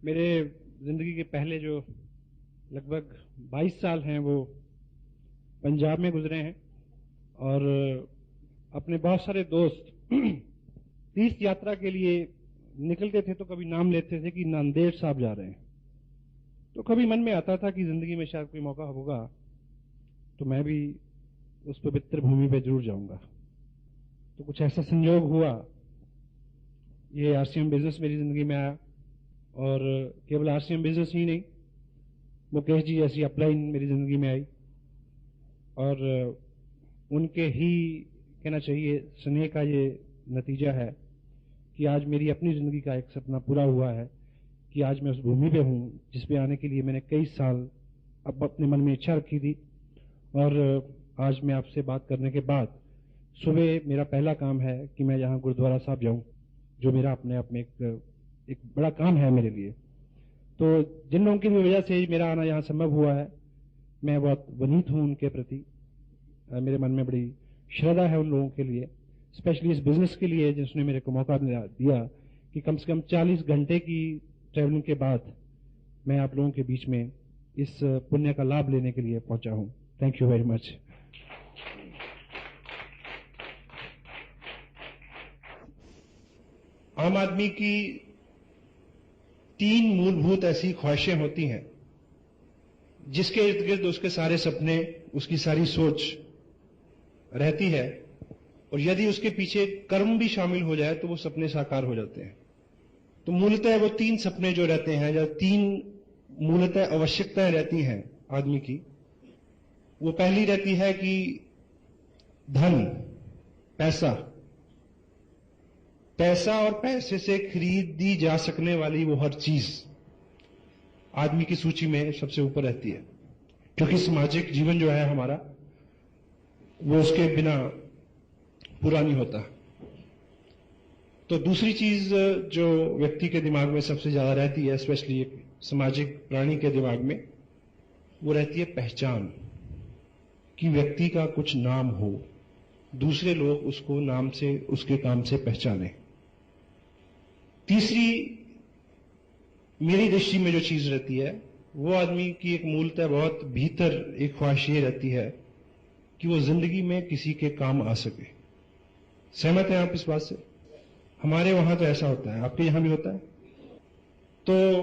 मेरे जिंदगी के पहले जो लगभग 22 साल हैं वो पंजाब में गुजरे हैं और अपने बहुत सारे दोस्त तीर्थ यात्रा के लिए निकलते थे तो कभी नाम लेते थे कि नांदेड़ साहब जा रहे हैं। तो कभी मन में आता था कि जिंदगी में शायद कोई मौका होगा तो मैं भी उस पवित्र भूमि पे जरूर जाऊंगा। तो कुछ ऐसा संयोग हुआ, ये आरसीएम बिजनेस मेरी जिंदगी में आया और केवल आरसीएम बिजनेस ही नहीं, मुकेश जी ऐसी अपलाइन मेरी जिंदगी में आई और उनके ही कहना चाहिए स्नेह का ये नतीजा है कि आज मेरी अपनी जिंदगी का एक सपना पूरा हुआ है कि आज मैं उस भूमि पे हूं जिस पे आने के लिए मैंने कई साल अब अपने मन में इच्छा रखी थी। और आज मैं आपसे बात करने के बाद सुबह मेरा पहला काम है कि मैं यहाँ गुरुद्वारा साहब जाऊं, जो मेरा अपने आप में एक बड़ा काम है मेरे लिए। तो जिन लोगों की भी वजह से मेरा आना यहाँ संभव हुआ है, मैं बहुत वनीत हूं उनके प्रति। मेरे मन में बड़ी श्रद्धा है उन लोगों के लिए, स्पेशली इस बिजनेस के लिए जिसने मेरे को मौका दिया कि कम से कम 40 घंटे की ट्रैवलिंग के बाद मैं आप लोगों के बीच में इस पुण्य का लाभ लेने के लिए पहुंचा हूं। Thank you very much. आम आदमी की 3 मूलभूत ऐसी ख्वाहिशें होती हैं जिसके इर्द गिर्द उसके सारे सपने, उसकी सारी सोच रहती है, और यदि उसके पीछे कर्म भी शामिल हो जाए तो वो सपने साकार हो जाते हैं। तो मूलतः वो 3 सपने जो रहते हैं या 3 मूलतः आवश्यकताएं रहती हैं आदमी की, वो पहली रहती है कि धन, पैसा और पैसे से खरीदी जा सकने वाली वो हर चीज आदमी की सूची में सबसे ऊपर रहती है, क्योंकि सामाजिक जीवन जो है हमारा वो उसके बिना पूरा नहीं होता। तो दूसरी चीज जो व्यक्ति के दिमाग में सबसे ज्यादा रहती है, स्पेशली एक सामाजिक प्राणी के दिमाग में, वो रहती है पहचान, कि व्यक्ति का कुछ नाम हो, दूसरे लोग उसको नाम से, उसके काम से पहचाने। तीसरी मेरी दृष्टि में जो चीज रहती है वो आदमी की एक मूलतः बहुत भीतर एक ख्वाहिश ये रहती है कि वो जिंदगी में किसी के काम आ सके। सहमत हैं आप इस बात से? हमारे वहां तो ऐसा होता है, आपके यहां भी होता है? तो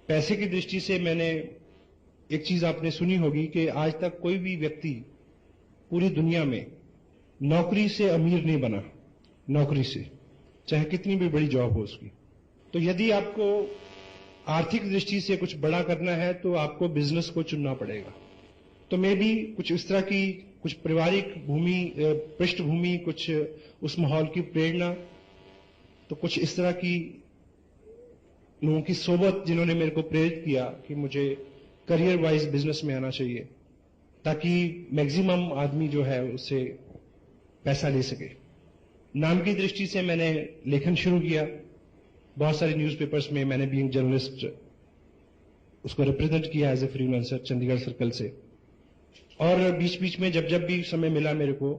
पैसे की दृष्टि से मैंने एक चीज आपने सुनी होगी कि आज तक कोई भी व्यक्ति पूरी दुनिया में नौकरी से अमीर नहीं बना, नौकरी से, चाहे कितनी भी बड़ी जॉब हो उसकी। तो यदि आपको आर्थिक दृष्टि से कुछ बड़ा करना है तो आपको बिजनेस को चुनना पड़ेगा। तो मैं भी कुछ इस तरह की, कुछ पारिवारिक पृष्ठभूमि, कुछ उस माहौल की प्रेरणा, तो कुछ इस तरह की लोगों की सोबत जिन्होंने मेरे को प्रेरित किया कि मुझे करियर वाइज बिजनेस में आना चाहिए ताकि मैक्सिमम आदमी जो है उससे पैसा ले सके। नाम की दृष्टि से मैंने लेखन शुरू किया, बहुत सारे न्यूज़पेपर्स में मैंने बीइंग जर्नलिस्ट उसको रिप्रेजेंट किया as a freelancer Chandigarh circle से। और बीच बीच में जब भी समय मिला मेरे को,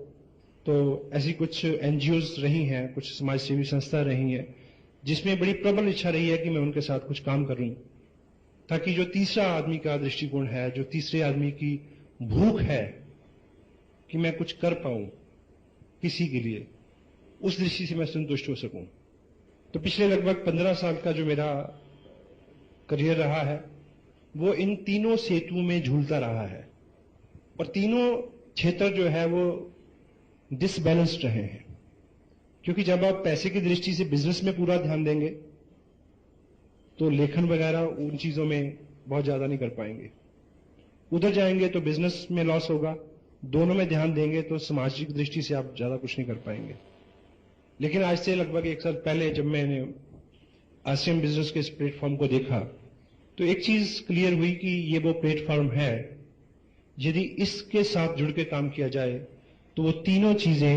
तो ऐसी कुछ एनजीओज रही हैं, कुछ समाज सेवी संस्था रही हैं जिसमें बड़ी प्रबल इच्छा रही है कि मैं उनके साथ कुछ काम करूं, ताकि जो तीसरा आदमी का दृष्टिकोण है, जो तीसरे आदमी की भूख है कि मैं कुछ कर पाऊं किसी के लिए, उस दृष्टि से मैं संतुष्ट हो सकूं। तो पिछले लगभग 15 साल का जो मेरा करियर रहा है वो इन तीनों सेतुओं में झूलता रहा है, और तीनों क्षेत्र जो है वो डिसबैलेंस्ड रहे हैं, क्योंकि जब आप पैसे की दृष्टि से बिजनेस में पूरा ध्यान देंगे तो लेखन वगैरह उन चीजों में बहुत ज्यादा नहीं कर पाएंगे। उधर जाएंगे तो बिजनेस में लॉस होगा, दोनों में ध्यान देंगे तो सामाजिक दृष्टि से आप ज्यादा कुछ नहीं कर पाएंगे। लेकिन आज से लगभग 1 साल पहले जब मैंने आरसीएम बिजनेस के इस प्लेटफॉर्म को देखा तो एक चीज क्लियर हुई कि ये वो प्लेटफॉर्म है, यदि इसके साथ जुड़ के काम किया जाए तो वो तीनों चीजें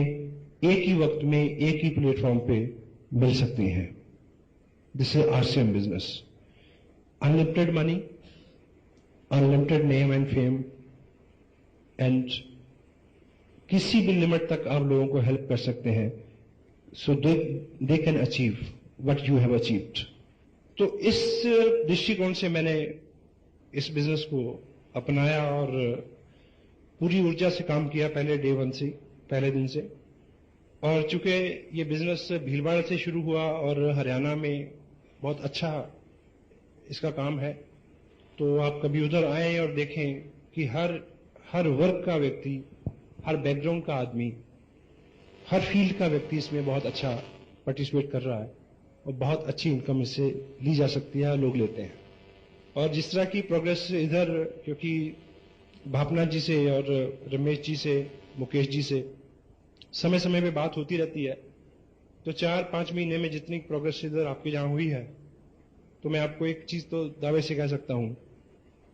एक ही वक्त में एक ही प्लेटफॉर्म पे मिल सकती हैं। This is RCM business, unlimited money, unlimited name and fame, and किसी भी लिमिट तक आप लोगों को हेल्प कर सकते हैं, so they can achieve what you have achieved. तो इस दृष्टिकोण से मैंने इस बिजनेस को अपनाया और पूरी ऊर्जा से काम किया पहले डे वन से, पहले दिन से। और चूंकि ये बिजनेस भीलवाड़ा से शुरू हुआ और हरियाणा में बहुत अच्छा इसका काम है, तो आप कभी उधर आए और देखें कि हर वर्ग का व्यक्ति, हर बैकग्राउंड का आदमी, हर फील्ड का व्यक्ति इसमें बहुत अच्छा पार्टिसिपेट कर रहा है और बहुत अच्छी इनकम इससे ली जा सकती है, लोग लेते हैं। और जिस तरह की प्रोग्रेस इधर, क्योंकि भावना जी से और रमेश जी से, मुकेश जी से समय समय पे बात होती रहती है, तो 4-5 महीने में जितनी प्रोग्रेस इधर आपके जहां हुई है, तो मैं आपको एक चीज तो दावे से कह सकता हूं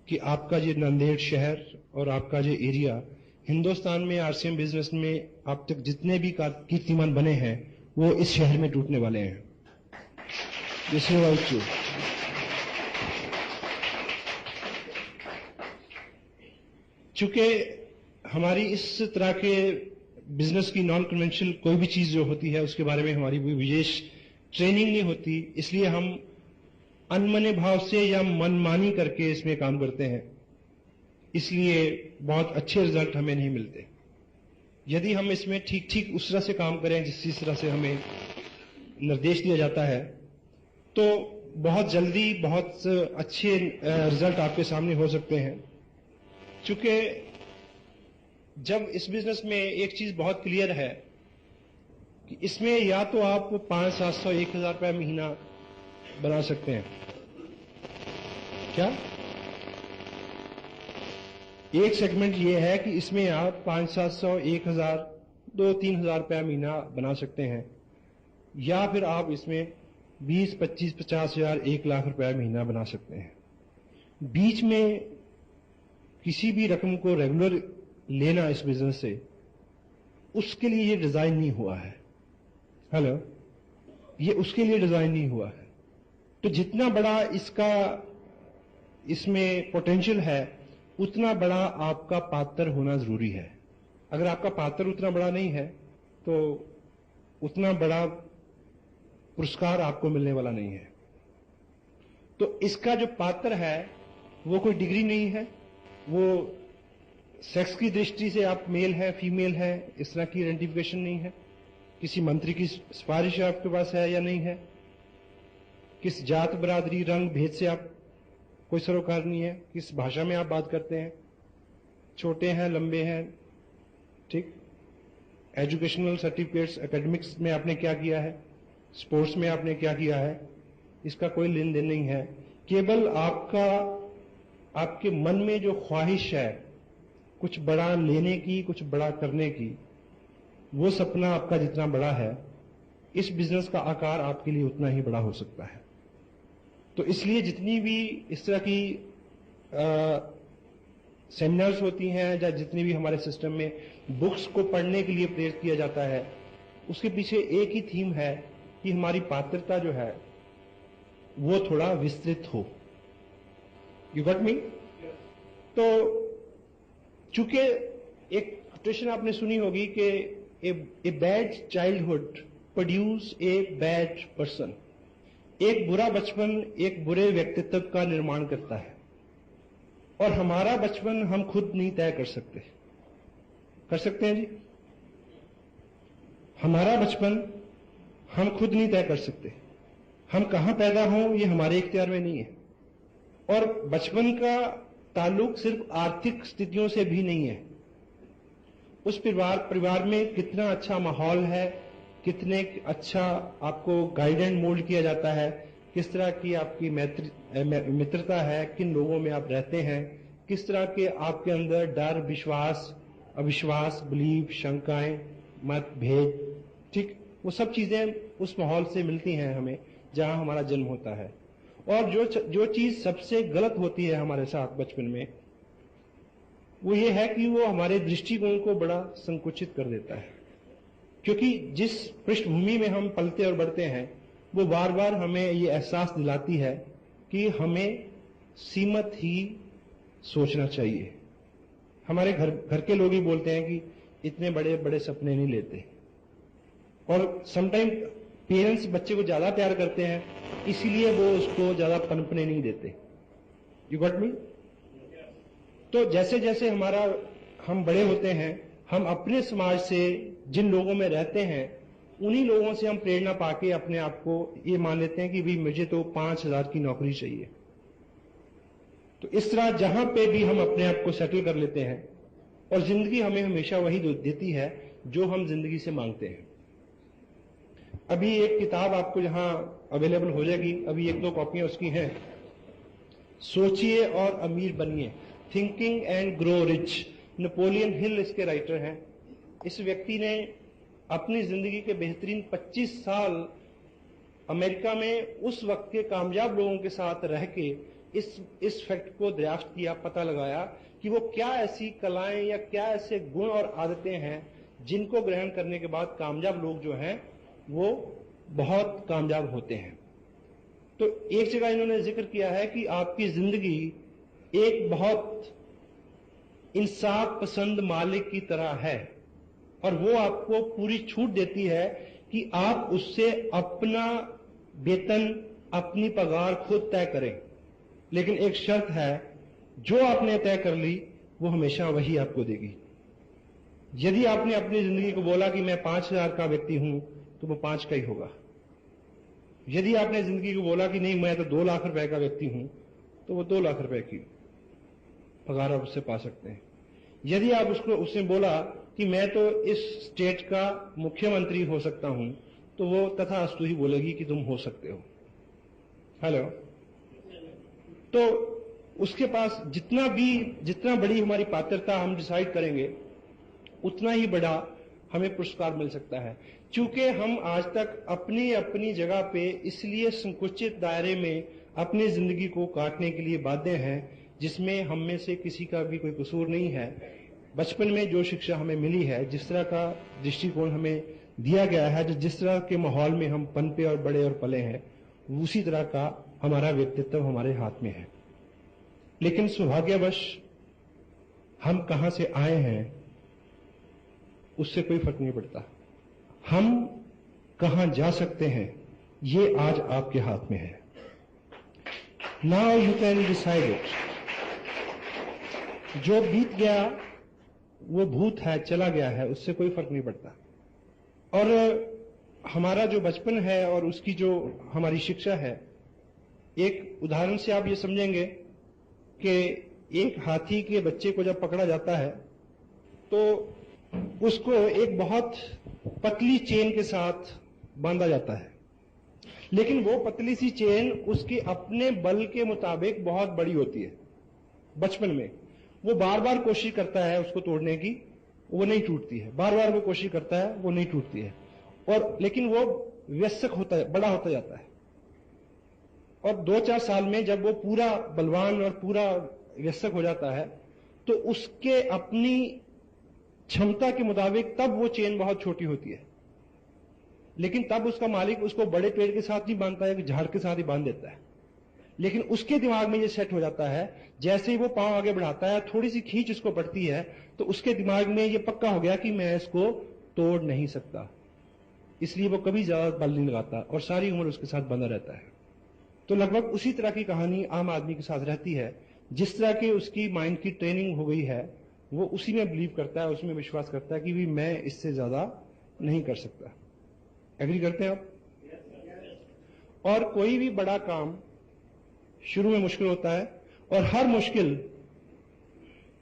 कि आपका ये नांदेड़ शहर और आपका ये एरिया हिंदुस्तान में आरसीएम बिजनेस में आप तक जितने भी कीर्तिमान बने हैं वो इस शहर में टूटने वाले हैं। चूंकि हमारी इस तरह के बिजनेस की नॉन कन्वेंशनल कोई भी चीज जो होती है उसके बारे में हमारी कोई विशेष ट्रेनिंग नहीं होती, इसलिए हम अनमने भाव से या मनमानी करके इसमें काम करते हैं, इसलिए बहुत अच्छे रिजल्ट हमें नहीं मिलते। यदि हम इसमें ठीक ठीक उस तरह से काम करें जिस तरह से हमें निर्देश दिया जाता है, तो बहुत जल्दी बहुत अच्छे रिजल्ट आपके सामने हो सकते हैं। चूंकि जब इस बिजनेस में एक चीज बहुत क्लियर है कि इसमें या तो आप 500, 700, 1,000 रुपया महीना बना सकते हैं। क्या एक सेगमेंट ये है कि इसमें आप 500, 700, 1,000, 2-3,000 रुपया महीना बना सकते हैं, या फिर आप इसमें 20, 25, 50,000, 1 लाख रुपया महीना बना सकते हैं। बीच में किसी भी रकम को रेगुलर लेना इस बिजनेस से, उसके लिए ये डिजाइन नहीं हुआ है। हेलो, ये उसके लिए डिजाइन नहीं हुआ है। तो जितना बड़ा इसमें पोटेंशियल है, उतना बड़ा आपका पात्र होना जरूरी है। अगर आपका पात्र उतना बड़ा नहीं है, तो उतना बड़ा पुरस्कार आपको मिलने वाला नहीं है। तो इसका जो पात्र है वो कोई डिग्री नहीं है, वो सेक्स की दृष्टि से आप मेल है, फीमेल है, इस तरह की आइडेंटिफिकेशन नहीं है। किसी मंत्री की सिफारिश आपके पास है या नहीं है, किस जात, बरादरी, रंग, भेद से आप कोई सरोकार नहीं है, किस भाषा में आप बात करते हैं, छोटे हैं, लंबे हैं, ठीक, एजुकेशनल सर्टिफिकेट्स, एकेडमिक्स में आपने क्या किया है, स्पोर्ट्स में आपने क्या किया है, इसका कोई लेन देन नहीं है। केवल आपके मन में जो ख्वाहिश है कुछ बड़ा लेने की, कुछ बड़ा करने की, वो सपना आपका जितना बड़ा है, इस बिजनेस का आकार आपके लिए उतना ही बड़ा हो सकता है। तो इसलिए जितनी भी इस तरह की सेमिनार्स होती हैं, या जितनी भी हमारे सिस्टम में बुक्स को पढ़ने के लिए प्रेरित किया जाता है, उसके पीछे एक ही थीम है कि हमारी पात्रता जो है वो थोड़ा विस्तृत हो। You got me? तो चूंकि एक एक्सप्रेशन आपने सुनी होगी कि a bad childhood produce a bad person. एक बुरा बचपन एक बुरे व्यक्तित्व का निर्माण करता है, और हमारा बचपन हम खुद नहीं तय कर सकते। कर सकते हैं जी? हमारा बचपन हम खुद नहीं तय कर सकते। हम कहां पैदा हों ये हमारे इख्तियार में नहीं है। और बचपन का ताल्लुक सिर्फ आर्थिक स्थितियों से भी नहीं है। उस परिवार में कितना अच्छा माहौल है, कितने अच्छा आपको गाइड एंड मोल्ड किया जाता है, किस तरह की आपकी मित्रता है, किन लोगों में आप रहते हैं, किस तरह के आपके अंदर डर, विश्वास, अविश्वास, बिलीव, शंकाएं, मतभेद, ठीक, वो सब चीजें उस माहौल से मिलती हैं हमें जहां हमारा जन्म होता है। और जो चीज सबसे गलत होती है हमारे साथ बचपन में, वो ये है कि वो हमारे दृष्टिकोण को बड़ा संकुचित कर देता है। क्योंकि जिस पृष्ठभूमि में हम पलते और बढ़ते हैं, वो बार बार हमें ये एहसास दिलाती है कि हमें सीमित ही सोचना चाहिए। हमारे घर के लोग ही बोलते हैं कि इतने बड़े बड़े सपने नहीं लेते। और समटाइम पेरेंट्स बच्चे को ज्यादा प्यार करते हैं, इसीलिए वो उसको ज्यादा पनपने नहीं देते। You got me? तो जैसे जैसे हम बड़े होते हैं, हम अपने समाज से जिन लोगों में रहते हैं उन्हीं लोगों से हम प्रेरणा पाके अपने आप को ये मान लेते हैं कि भाई मुझे तो 5,000 की नौकरी चाहिए। तो इस तरह जहां पे भी हम अपने आप को सेटल कर लेते हैं और जिंदगी हमें हमेशा वही देती है जो हम जिंदगी से मांगते हैं। अभी एक किताब आपको जहां अवेलेबल हो जाएगी, अभी 1-2 कॉपियां उसकी हैं, सोचिए और अमीर बनिए, thinking and grow rich. Napoleon Hill इसके राइटर हैं। इस व्यक्ति ने अपनी जिंदगी के बेहतरीन 25 साल अमेरिका में उस वक्त के कामयाब लोगों के साथ रह के इस फैक्ट को दरियाफ्त किया, पता लगाया कि वो क्या ऐसी कलाएं या क्या ऐसे गुण और आदतें हैं जिनको ग्रहण करने के बाद कामयाब लोग जो हैं वो बहुत कामयाब होते हैं। तो एक जगह इन्होंने जिक्र किया है कि आपकी जिंदगी एक बहुत इंसाफ पसंद मालिक की तरह है और वो आपको पूरी छूट देती है कि आप उससे अपना वेतन, अपनी पगार खुद तय करें। लेकिन एक शर्त है, जो आपने तय कर ली वो हमेशा वही आपको देगी। यदि आपने अपनी जिंदगी को बोला कि मैं 5,000 का व्यक्ति हूं तो वो 5 का ही होगा। यदि आपने जिंदगी को बोला कि नहीं मैं तो 2 लाख रुपए का व्यक्ति हूं तो वो 2 लाख रुपए की पगार आप उससे पा सकते हैं। यदि आप उसने बोला कि मैं तो इस स्टेट का मुख्यमंत्री हो सकता हूं तो वो तथास्तु ही बोलेगी कि तुम हो सकते हो। हेलो? तो उसके पास जितना बड़ी हमारी पात्रता हम डिसाइड करेंगे उतना ही बड़ा हमें पुरस्कार मिल सकता है। चूंकि हम आज तक अपनी अपनी जगह पे इसलिए संकुचित दायरे में अपनी जिंदगी को काटने के लिए बाध्य हैं जिसमें हम में से किसी का भी कोई कसूर नहीं है। बचपन में जो शिक्षा हमें मिली है, जिस तरह का दृष्टिकोण हमें दिया गया है, जिस तरह के माहौल में हम पनपे और बड़े और पले हैं, उसी तरह का हमारा व्यक्तित्व हमारे हाथ में है। लेकिन सौभाग्यवश हम कहां से आए हैं उससे कोई फर्क नहीं पड़ता। हम कहां जा सकते हैं ये आज आपके हाथ में है। Now you can decide it. जो बीत गया वो भूत है, चला गया है, उससे कोई फर्क नहीं पड़ता। और हमारा जो बचपन है और उसकी जो हमारी शिक्षा है, एक उदाहरण से आप ये समझेंगे कि एक हाथी के बच्चे को जब पकड़ा जाता है तो उसको एक बहुत पतली चेन के साथ बांधा जाता है, लेकिन वो पतली सी चेन उसके अपने बल के मुताबिक बहुत बड़ी होती है। बचपन में वो बार बार कोशिश करता है उसको तोड़ने की, वो नहीं टूटती है। बार बार वो कोशिश करता है, वो नहीं टूटती है। और लेकिन वो व्यस्क होता है, बड़ा होता जाता है। और 2-4 साल में जब वो पूरा बलवान और पूरा व्यस्क हो जाता है तो उसके अपनी क्षमता के मुताबिक तब वो चेन बहुत छोटी होती है। लेकिन तब उसका मालिक उसको बड़े पेड़ के साथ नहीं बांधता है कि झाड़ के साथ ही बांध देता है। लेकिन उसके दिमाग में ये सेट हो जाता है, जैसे ही वो पांव आगे बढ़ाता है, थोड़ी सी खींच उसको पड़ती है तो उसके दिमाग में ये पक्का हो गया कि मैं इसको तोड़ नहीं सकता। इसलिए वो कभी ज्यादा बल नहीं लगाता और सारी उम्र उसके साथ बंधा रहता है। तो लगभग उसी तरह की कहानी आम आदमी के साथ रहती है। जिस तरह की उसकी माइंड की ट्रेनिंग हो गई है वो उसी में बिलीव करता है, उसमें विश्वास करता है कि भी मैं इससे ज्यादा नहीं कर सकता। एग्री करते हैं आप? और कोई भी बड़ा काम शुरू में मुश्किल होता है और हर मुश्किल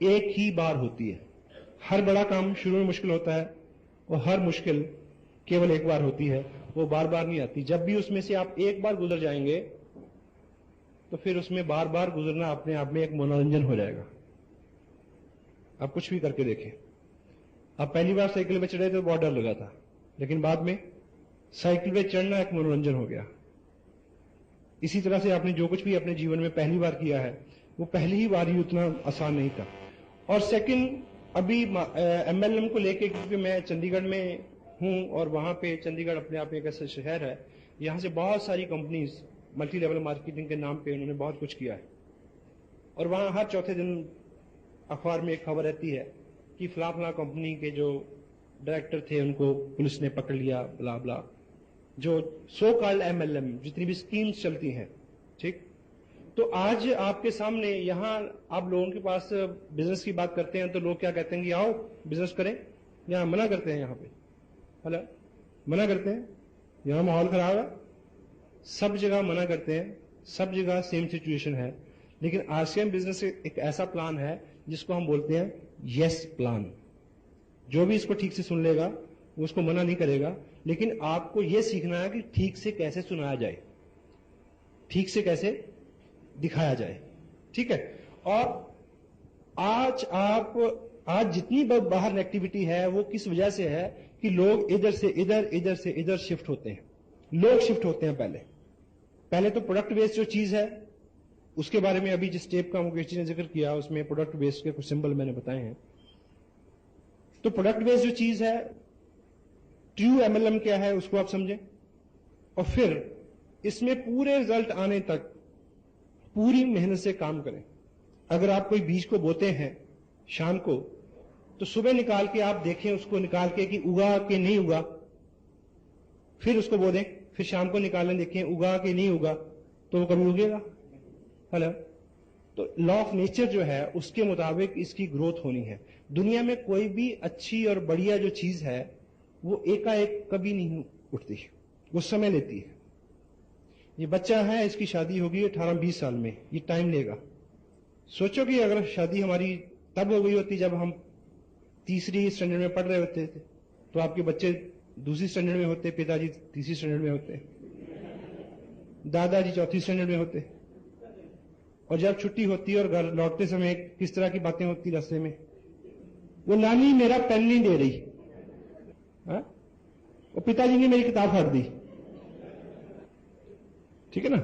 एक ही बार होती है। हर बड़ा काम शुरू में मुश्किल होता है और हर मुश्किल केवल एक बार होती है, वो बार बार नहीं आती। जब भी उसमें से आप एक बार गुजर जाएंगे तो फिर उसमें बार बार गुजरना अपने आप में एक मनोरंजन हो जाएगा। आप कुछ भी करके देखें। आप पहली बार साइकिल में चढ़े तो बहुत डर लगा था, लेकिन बाद में साइकिल पे चढ़ना एक मनोरंजन हो गया। इसी तरह से आपने जो कुछ भी अपने जीवन में पहली बार किया है वो पहली ही बार ही उतना आसान नहीं था। और सेकंड, अभी एमएलएम को लेके, क्योंकि मैं चंडीगढ़ में हूं और वहां पे चंडीगढ़ अपने आप में एक ऐसा शहर है, यहां से बहुत सारी कंपनीज मल्टी लेवल मार्केटिंग के नाम पे उन्होंने बहुत कुछ किया है। और वहां हर चौथे दिन अखबार में एक खबर रहती है कि फला फला कंपनी के जो डायरेक्टर थे उनको पुलिस ने पकड़ लिया, ब्ला ब्ला। जो सो कॉल्ड MLM, जितनी भी स्कीम्स चलती हैं, ठीक। तो आज आपके सामने यहां आप लोगों के पास बिजनेस की बात करते हैं तो लोग क्या कहते हैं कि आओ बिजनेस करें, यहां मना करते हैं, यहां पे हेलो मना करते हैं, यहां माहौल खराब है, सब जगह मना करते हैं, सब जगह सेम सिचुएशन है। लेकिन RCM बिजनेस एक ऐसा प्लान है जिसको हम बोलते हैं यस प्लान। जो भी इसको ठीक से सुन लेगा वो उसको मना नहीं करेगा, लेकिन आपको यह सीखना है कि ठीक से कैसे सुनाया जाए, ठीक से कैसे दिखाया जाए, ठीक है। और आज जितनी बाहर एक्टिविटी है वो किस वजह से है कि लोग इधर से इधर, इधर से इधर शिफ्ट होते हैं, लोग शिफ्ट होते हैं। पहले तो प्रोडक्ट बेस्ड जो चीज है उसके बारे में अभी जिस टेप का मुकेश जी ने जिक्र किया उसमें प्रोडक्ट बेस्ड के कुछ सिंबल मैंने बताए हैं। तो प्रोडक्ट बेस्ड जो चीज है, ट्रू MLM क्या है उसको आप समझें, और फिर इसमें पूरे रिजल्ट आने तक पूरी मेहनत से काम करें। अगर आप कोई बीज को बोते हैं शाम को, तो सुबह निकाल के आप देखें उसको, निकाल के कि उगा कि नहीं उगा, फिर उसको बो दें, फिर शाम को निकालें, देखें उगा कि नहीं उगा, तो वो कभी उगेगा। हेलो, तो लॉ ऑफ नेचर जो है उसके मुताबिक इसकी ग्रोथ होनी है। दुनिया में कोई भी अच्छी और बढ़िया जो चीज है वो एकाएक कभी नहीं उठती, वो समय लेती है। ये बच्चा है, इसकी शादी होगी 18-20 साल में, ये टाइम लेगा। सोचो कि अगर शादी हमारी तब हो गई होती जब हम तीसरी स्टैंडर्ड में पढ़ रहे होते थे, तो आपके बच्चे दूसरी स्टैंडर्ड में होते, पिताजी तीसरी स्टैंडर्ड में होते, दादाजी चौथी स्टैंडर्ड में होते। और जब छुट्टी होती और घर लौटते समय किस तरह की बातें होती रास्ते में, वो नानी मेरा पेन नहीं दे रही, और पिताजी ने मेरी किताब फाड़ दी, ठीक है ना।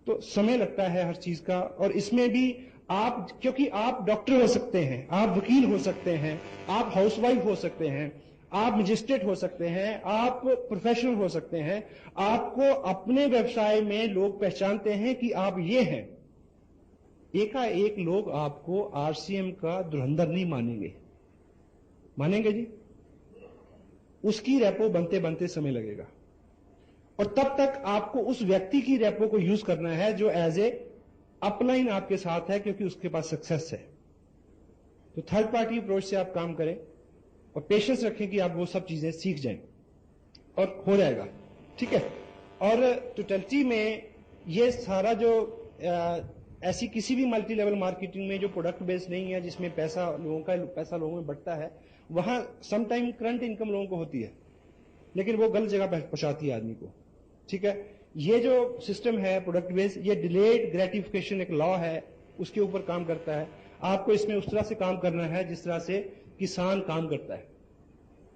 तो समय लगता है हर चीज का। और इसमें भी आप, क्योंकि आप डॉक्टर हो सकते हैं, आप वकील हो सकते हैं, आप हाउसवाइफ हो सकते हैं, आप मजिस्ट्रेट हो सकते हैं, आप प्रोफेशनल हो सकते हैं, आपको अपने व्यवसाय में लोग पहचानते हैं कि आप ये हैं। एकाएक लोग आपको RCM का धुरंधर नहीं मानेंगे, मानेंगे जी? उसकी रेपो बनते बनते समय लगेगा। और तब तक आपको उस व्यक्ति की रेपो को यूज करना है जो एज ए अपलाइन आपके साथ है, क्योंकि उसके पास सक्सेस है। तो थर्ड पार्टी अप्रोच से आप काम करें और पेशेंस रखें कि आप वो सब चीजें सीख जाएं और हो जाएगा, ठीक है। और टोटलिटी में ये सारा जो ऐसी किसी भी मल्टी लेवल मार्केटिंग में जो प्रोडक्ट बेस्ड नहीं है, जिसमें पैसा लोगों में बढ़ता है, वहां सम टाइम करंट इनकम लोगों को होती है, लेकिन वो गलत जगह पहुंचाती है आदमी को, ठीक है। ये जो सिस्टम है प्रोडक्ट बेस्ड, ये डिलेड ग्रेटिफिकेशन एक लॉ है, उसके ऊपर काम करता है। आपको इसमें उस तरह से काम करना है जिस तरह से किसान काम करता है।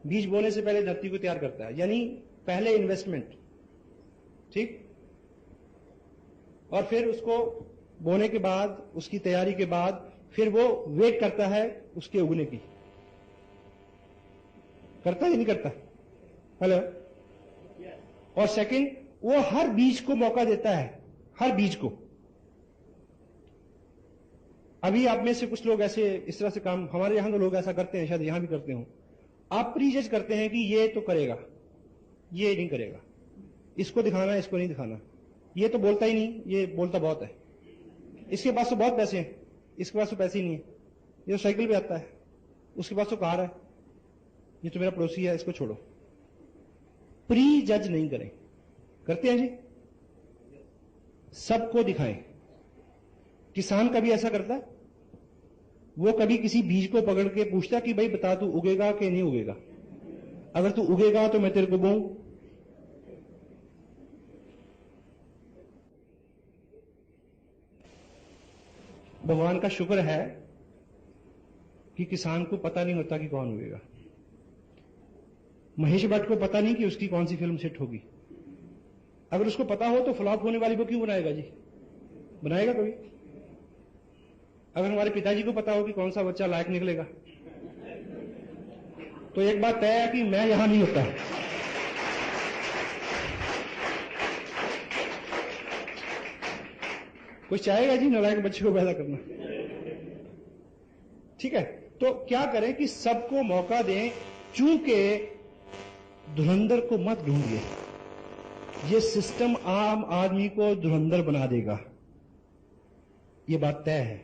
बीज बोने से पहले धरती को तैयार करता है, यानी पहले इन्वेस्टमेंट, ठीक, और फिर उसको बोने के बाद, उसकी तैयारी के बाद, फिर वो वेट करता है उसके उगने की। करता है नहीं करता? हेलो। और सेकंड, वो हर बीज को मौका देता है, हर बीज को। अभी आप में से कुछ लोग ऐसे इस तरह से काम, हमारे यहां तो लोग ऐसा करते हैं, शायद यहां भी करते हो, आप प्रीजज करते हैं कि ये तो करेगा, ये नहीं करेगा, इसको दिखाना, इसको नहीं दिखाना, ये तो बोलता ही नहीं, ये बोलता बहुत है, इसके पास तो बहुत पैसे हैं, इसके पास तो पैसे ही नहीं है, ये तो साइकिल पे आता है, उसके पास तो कार है, ये तो मेरा पड़ोसी है, इसको छोड़ो। प्री जज नहीं करें। करते हैं जी? सबको दिखाएं। किसान कभी ऐसा करता है? वो कभी किसी बीज को पकड़ के पूछता कि भाई बता तू उगेगा कि नहीं उगेगा, अगर तू उगेगा तो मैं तेरे को बोऊं। भगवान का शुक्र है कि किसान को पता नहीं होता कि कौन उगेगा। महेश भट्ट को पता नहीं कि उसकी कौन सी फिल्म सेट होगी। अगर उसको पता हो तो फ्लॉप होने वाली वो क्यों बनाएगा जी? बनाएगा कभी? अगर हमारे पिताजी को पता हो कि कौन सा बच्चा लायक निकलेगा, तो एक बात तय है कि मैं यहां नहीं होता। कुछ चाहेगा जी नालायक बच्चे को पैदा करना? ठीक है। तो क्या करें कि सबको मौका दें, चूंकि धुरंधर को मत ढूंढिए, ये सिस्टम आम आदमी को धुरंधर बना देगा, ये बात तय है।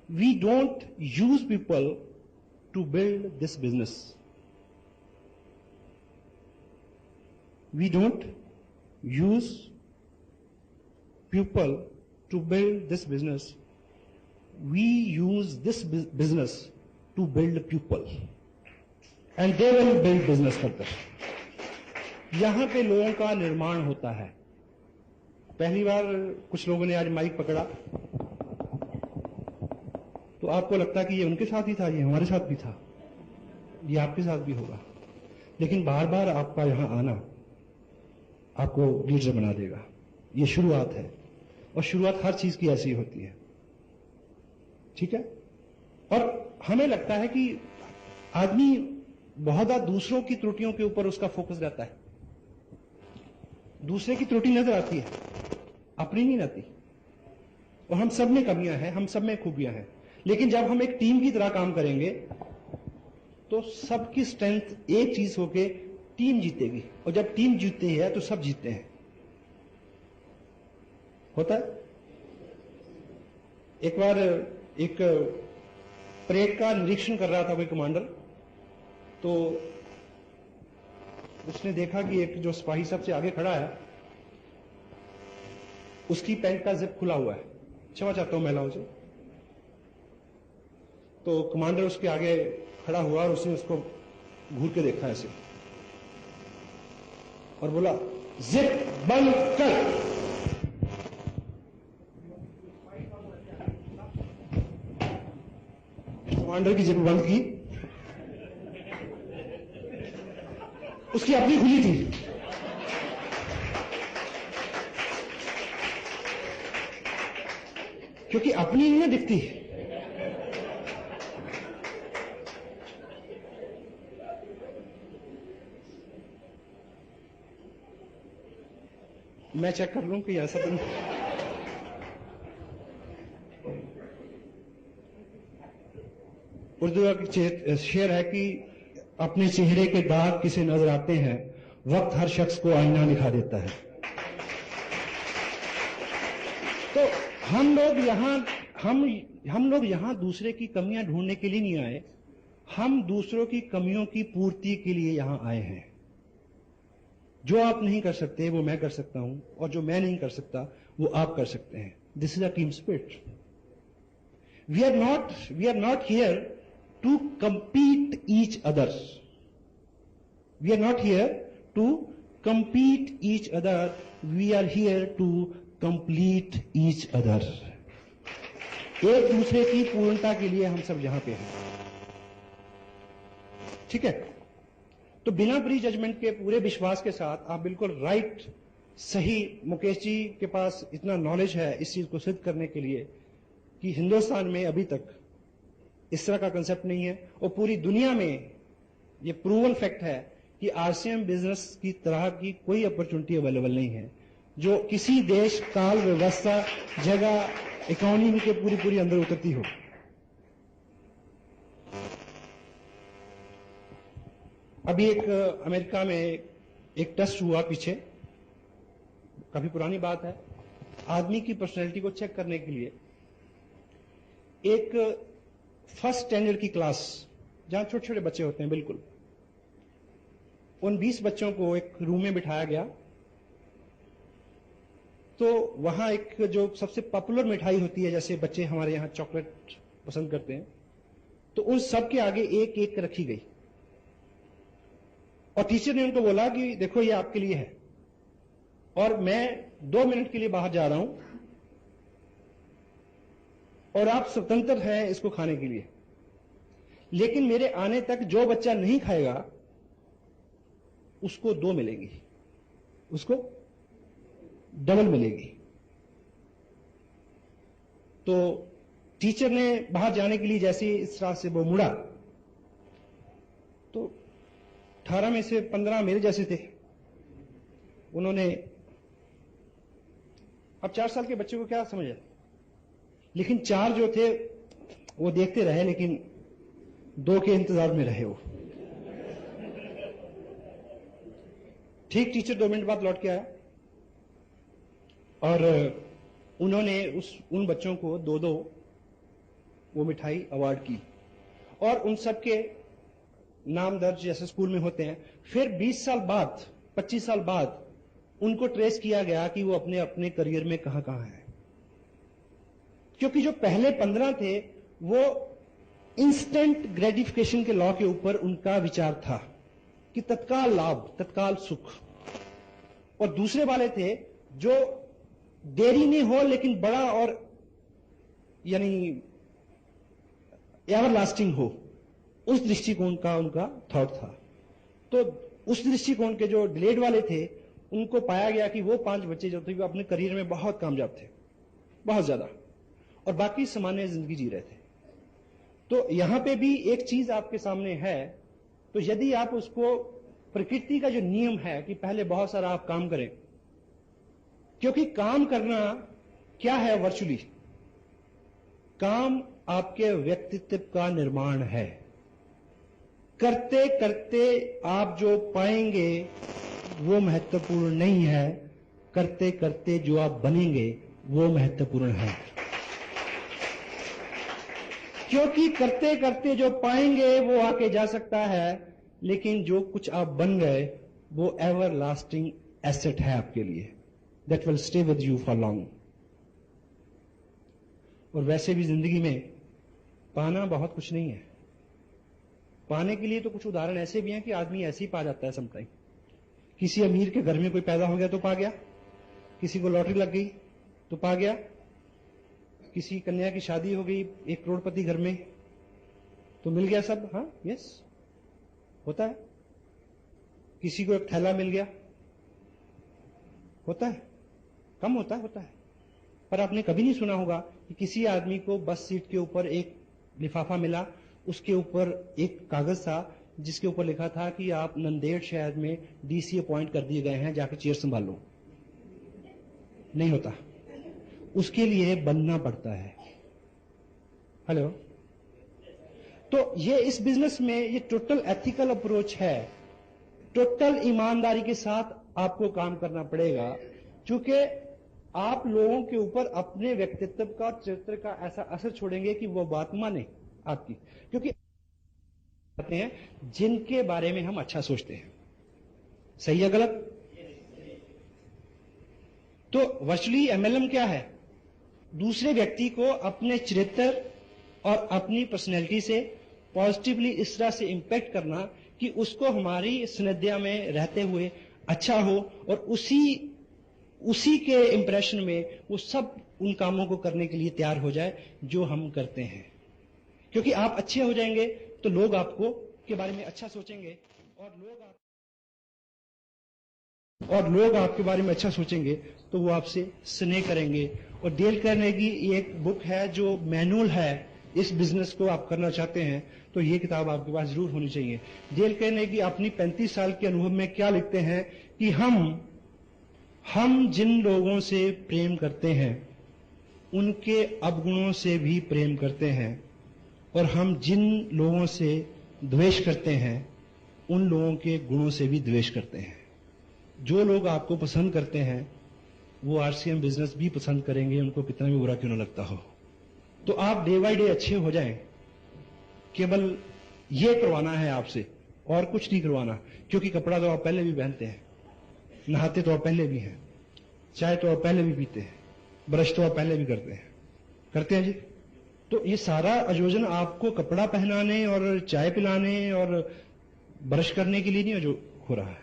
We don't use people to build this business, we don't use people to build this business, we use this business to build people and they will build business further. यहां पे लोगों का निर्माण होता है। पहली बार कुछ लोगों ने आज माइक पकड़ा तो आपको लगता कि ये उनके साथ ही था, ये हमारे साथ भी था, ये आपके साथ भी होगा, लेकिन बार बार आपका यहां आना आपको लीडर बना देगा। ये शुरुआत है, और शुरुआत हर चीज की ऐसी होती है, ठीक है। और हमें लगता है कि आदमी बहुत ज्यादा दूसरों की त्रुटियों के ऊपर उसका फोकस रहता है, दूसरे की त्रुटि नजर आती है, अपनी नहीं आती। और हम सब में कमियां हैं, हम सब में खूबियां हैं, लेकिन जब हम एक टीम की तरह काम करेंगे तो सबकी स्ट्रेंथ एक चीज होके टीम जीतेगी, और जब टीम जीतती है तो सब जीतते हैं। होता है। एक बार एक परेड का निरीक्षण कर रहा था कोई कमांडर, तो उसने देखा कि एक जो सिपाही सबसे आगे खड़ा है उसकी पैंट का जिप खुला हुआ है। क्षमा चाहता हूं महिलाओं से। तो कमांडर उसके आगे खड़ा हुआ और उसने उसको घूर के देखा ऐसे और बोला, जिप बंद कर। कमांडर की जिप बंद की, उसकी अपनी खुली थी। क्योंकि अपनी नहीं ना दिखती। मैं चेक कर लूं कि ऐसा तो नहीं। उर्दू का शेर है कि अपने चेहरे के दाग किसे नजर आते हैं, वक्त हर शख्स को आईना दिखा देता है। तो हम लोग यहां दूसरे की कमियां ढूंढने के लिए नहीं आए, हम दूसरों की कमियों की पूर्ति के लिए यहां आए हैं। जो आप नहीं कर सकते वो मैं कर सकता हूं, और जो मैं नहीं कर सकता वो आप कर सकते हैं। This is a team spirit. We are not here to compete each other. We are not here to compete each other. We are here to complete each other. एक दूसरे की पूर्णता के लिए हम सब यहां पे हैं, ठीक है। तो बिना प्री जजमेंट के, पूरे विश्वास के साथ आप बिल्कुल राइट, सही, मुकेश जी के पास इतना नॉलेज है इस चीज को सिद्ध करने के लिए कि हिंदुस्तान में अभी तक इस तरह का कंसेप्ट नहीं है, और पूरी दुनिया में ये प्रूवन फैक्ट है कि आरसीएम बिजनेस की तरह की कोई अपॉर्चुनिटी अवेलेबल नहीं है जो किसी देश, काल, व्यवस्था, जगह, इकोनॉमी के पूरी अंदर उतरती हो। अभी एक अमेरिका में एक टेस्ट हुआ पीछे, काफी पुरानी बात है। आदमी की पर्सनैलिटी को चेक करने के लिए एक फर्स्ट स्टैंडर्ड की क्लास, जहां छोटे छोटे बच्चे होते हैं, बिल्कुल उन 20 बच्चों को एक रूम में बिठाया गया। तो वहां एक जो सबसे पॉपुलर मिठाई होती है, जैसे बच्चे हमारे यहां चॉकलेट पसंद करते हैं, तो उन सब के आगे एक एक रखी गई, और टीचर ने उनको बोला कि देखो ये आपके लिए है, और मैं 2 मिनट के लिए बाहर जा रहा हूं और आप स्वतंत्र हैं इसको खाने के लिए, लेकिन मेरे आने तक जो बच्चा नहीं खाएगा उसको 2 मिलेगी, उसको डबल मिलेगी। तो टीचर ने बाहर जाने के लिए जैसे इस तरह से वो मुड़ा, तो 18 में से 15 मेरे जैसे थे। उन्होंने, अब 4 साल के बच्चे को क्या समझ है, लेकिन 4 जो थे वो देखते रहे, लेकिन 2 के इंतजार में रहे वो। ठीक टीचर 2 मिनट बाद लौट के आया और उन्होंने उन बच्चों को 2-2 वो मिठाई अवार्ड की और उन सब के नाम दर्ज जैसे स्कूल में होते हैं। फिर 20 साल बाद 25 साल बाद उनको ट्रेस किया गया कि वो अपने अपने करियर में कहां कहां है, क्योंकि जो पहले 15 थे वो इंस्टेंट ग्रेटिफिकेशन के लॉ के ऊपर उनका विचार था कि तत्काल लाभ, तत्काल सुख, और दूसरे वाले थे जो देरी नहीं हो लेकिन बड़ा और यानी एवरलास्टिंग हो, उस दृष्टिकोण का उनका थॉट था। तो उस दृष्टिकोण के जो डिलेड वाले थे उनको पाया गया कि वो 5 बच्चे जो थे वो अपने करियर में बहुत कामयाब थे, बहुत ज्यादा, और बाकी सामान्य जिंदगी जी रहे थे। तो यहां पे भी एक चीज आपके सामने है, तो यदि आप उसको, प्रकृति का जो नियम है कि पहले बहुत सारा आप काम करें, क्योंकि काम करना क्या है, वर्चुअली काम आपके व्यक्तित्व का निर्माण है। करते करते आप जो पाएंगे वो महत्वपूर्ण नहीं है, करते करते जो आप बनेंगे वो महत्वपूर्ण है। क्योंकि करते करते जो पाएंगे वो आके जा सकता है, लेकिन जो कुछ आप बन गए वो एवर लास्टिंग एसेट है आपके लिए, that will stay with you for long. और वैसे भी जिंदगी में पाना बहुत कुछ नहीं है। पाने के लिए तो कुछ उदाहरण ऐसे भी हैं कि आदमी ऐसे ही पा जाता है समटाइम। किसी अमीर के घर में कोई पैदा हो गया तो पा गया, किसी को लॉटरी लग गई तो पा गया, किसी कन्या की शादी हो गई एक करोड़पति घर में तो मिल गया सब। हाँ, यस, होता है। किसी को एक थैला मिल गया, होता है, कम होता है, होता है। पर आपने कभी नहीं सुना होगा कि किसी आदमी को बस सीट के ऊपर एक लिफाफा मिला, उसके ऊपर एक कागज था जिसके ऊपर लिखा था कि आप नंदेड़ शहर में डीसी अपॉइंट कर दिए गए हैं, जाकर चेयर संभाल लो। नहीं होता, उसके लिए बनना पड़ता है। हेलो। तो ये इस बिजनेस में ये टोटल एथिकल अप्रोच है, टोटल ईमानदारी के साथ आपको काम करना पड़ेगा, क्योंकि आप लोगों के ऊपर अपने व्यक्तित्व का, चरित्र का ऐसा असर छोड़ेंगे कि वो बात माने आपकी, क्योंकि आते हैं जिनके बारे में हम अच्छा सोचते हैं। सही है गलत? तो वर्चुअली एमएलएम क्या है? दूसरे व्यक्ति को अपने चरित्र और अपनी पर्सनैलिटी से पॉजिटिवली इस तरह से इंपैक्ट करना कि उसको हमारी सानिध्य में रहते हुए अच्छा हो, और उसी के इंप्रेशन में वो सब उन कामों को करने के लिए तैयार हो जाए जो हम करते हैं। क्योंकि आप अच्छे हो जाएंगे तो लोग आपको के बारे में अच्छा सोचेंगे, और लोग आपके बारे में अच्छा सोचेंगे तो वो आपसे स्नेह करेंगे। और डेल कार्नेगी की एक बुक है जो मैनुअल है, इस बिजनेस को आप करना चाहते हैं तो ये किताब आपके पास जरूर होनी चाहिए। डेल कार्नेगी अपनी 35 साल के अनुभव में क्या लिखते हैं कि हम जिन लोगों से प्रेम करते हैं उनके अवगुणों से भी प्रेम करते हैं, और हम जिन लोगों से द्वेष करते हैं उन लोगों के गुणों से भी द्वेष करते हैं। जो लोग आपको पसंद करते हैं वो आरसीएम बिजनेस भी पसंद करेंगे, उनको कितना भी बुरा क्यों ना लगता हो। तो आप डे बाय डे अच्छे हो जाएं, केवल ये करवाना है आपसे और कुछ नहीं करवाना। क्योंकि कपड़ा तो आप पहले भी पहनते हैं, नहाते तो आप पहले भी हैं, चाय तो आप पहले भी पीते हैं, ब्रश तो आप पहले भी करते हैं जी। तो ये सारा आयोजन आपको कपड़ा पहनाने और चाय पिलाने और ब्रश करने के लिए नहीं जो हो रहा है,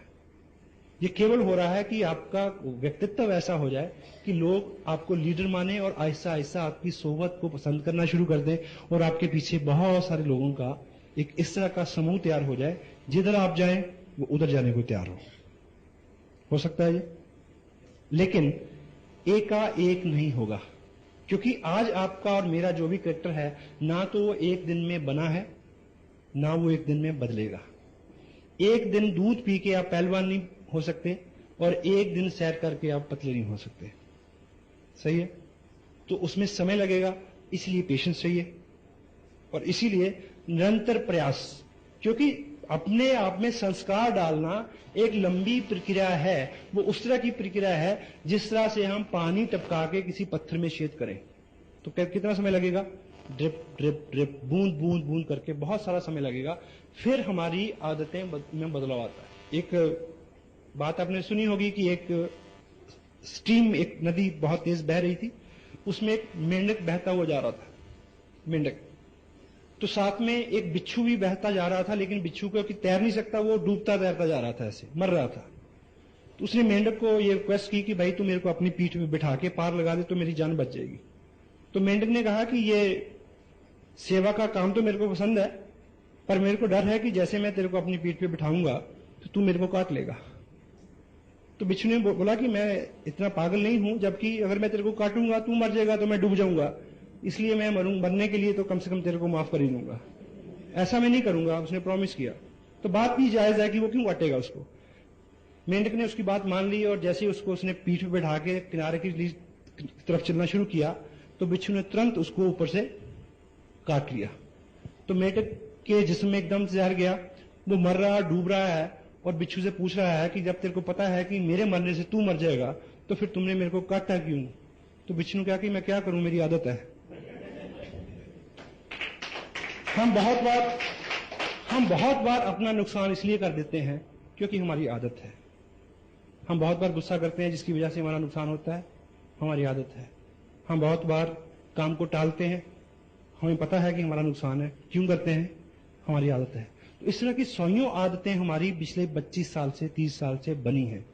ये केवल हो रहा है कि आपका व्यक्तित्व ऐसा हो जाए कि लोग आपको लीडर माने और आहिस्ता आहिस्ता आपकी सोबत को पसंद करना शुरू कर दें, और आपके पीछे बहुत सारे लोगों का एक इस तरह का समूह तैयार हो जाए, जिधर आप जाएं वो उधर जाने को तैयार हो सकता है ये, लेकिन एकाएक नहीं होगा। क्योंकि आज आपका और मेरा जो भी कैरेक्टर है, ना तो वो एक दिन में बना है, ना वो एक दिन में बदलेगा। एक दिन दूध पी के आप पहलवान नहीं हो सकते, और एक दिन सैर करके आप पतले नहीं हो सकते। सही है? तो उसमें समय लगेगा, इसलिए पेशेंस चाहिए, और इसीलिए निरंतर प्रयास। क्योंकि अपने आप में संस्कार डालना एक लंबी प्रक्रिया है। वो उस तरह की प्रक्रिया है जिस तरह से हम पानी टपका के किसी पत्थर में छेद करें। तो कितना समय लगेगा? ड्रिप ड्रिप ड्रिप, बूंद बूंद बूंद करके बहुत सारा समय लगेगा, फिर हमारी आदतें में बदलाव आता है। एक बात आपने सुनी होगी कि एक स्ट्रीम, एक नदी बहुत तेज बह रही थी, उसमें एक मेंढक बहता हुआ जा रहा था, मेंढक। तो साथ में एक बिच्छू भी बहता जा रहा था, लेकिन बिच्छू क्योंकि तैर नहीं सकता, वो डूबता तैरता जा रहा था, ऐसे मर रहा था। तो उसने मेंढक को ये रिक्वेस्ट की कि भाई तू मेरे को अपनी पीठ पे बिठा के पार लगा दे तो मेरी जान बच जाएगी। तो मेंढक ने कहा कि ये सेवा का काम तो मेरे को पसंद है, पर मेरे को डर है कि जैसे मैं तेरे को अपनी पीठ पे बिठाऊंगा तो तू मेरे को काट लेगा। तो बिच्छू ने बोला कि मैं इतना पागल नहीं हूं, जबकि अगर मैं तेरे को काटूंगा तू मर जाएगा तो मैं डूब जाऊंगा, इसलिए मैं मरने के लिए तो कम से कम तेरे को माफ कर ही दूंगा, ऐसा मैं नहीं करूंगा। उसने प्रॉमिस किया। तो बात भी जायज है कि वो क्यों काटेगा उसको। मेंढक ने उसकी बात मान ली और जैसे ही उसको उसने पीठ पे बैठा के किनारे की तरफ चलना शुरू किया तो बिच्छू ने तुरंत उसको ऊपर से काट लिया। तो मेंढक के जिस्म में एकदम जहर गया, वो मर रहा, डूब रहा है और बिच्छू से पूछ रहा है कि जब तेरे को पता है कि मेरे मरने से तू मर जाएगा तो फिर तुमने मेरे को काटा क्यों? तो बिच्छू ने कहा कि मैं क्या करूं, मेरी आदत है। हम बहुत बार अपना नुकसान इसलिए कर देते हैं क्योंकि हमारी आदत है। हम बहुत बार गुस्सा करते हैं जिसकी वजह से हमारा नुकसान होता है, हमारी आदत है। हम बहुत बार काम को टालते हैं, हमें पता है कि हमारा नुकसान है, क्यों करते हैं? हमारी आदत है। तो इस तरह की सौयों आदतें हमारी पिछले 25 साल से 30 साल से बनी हैं।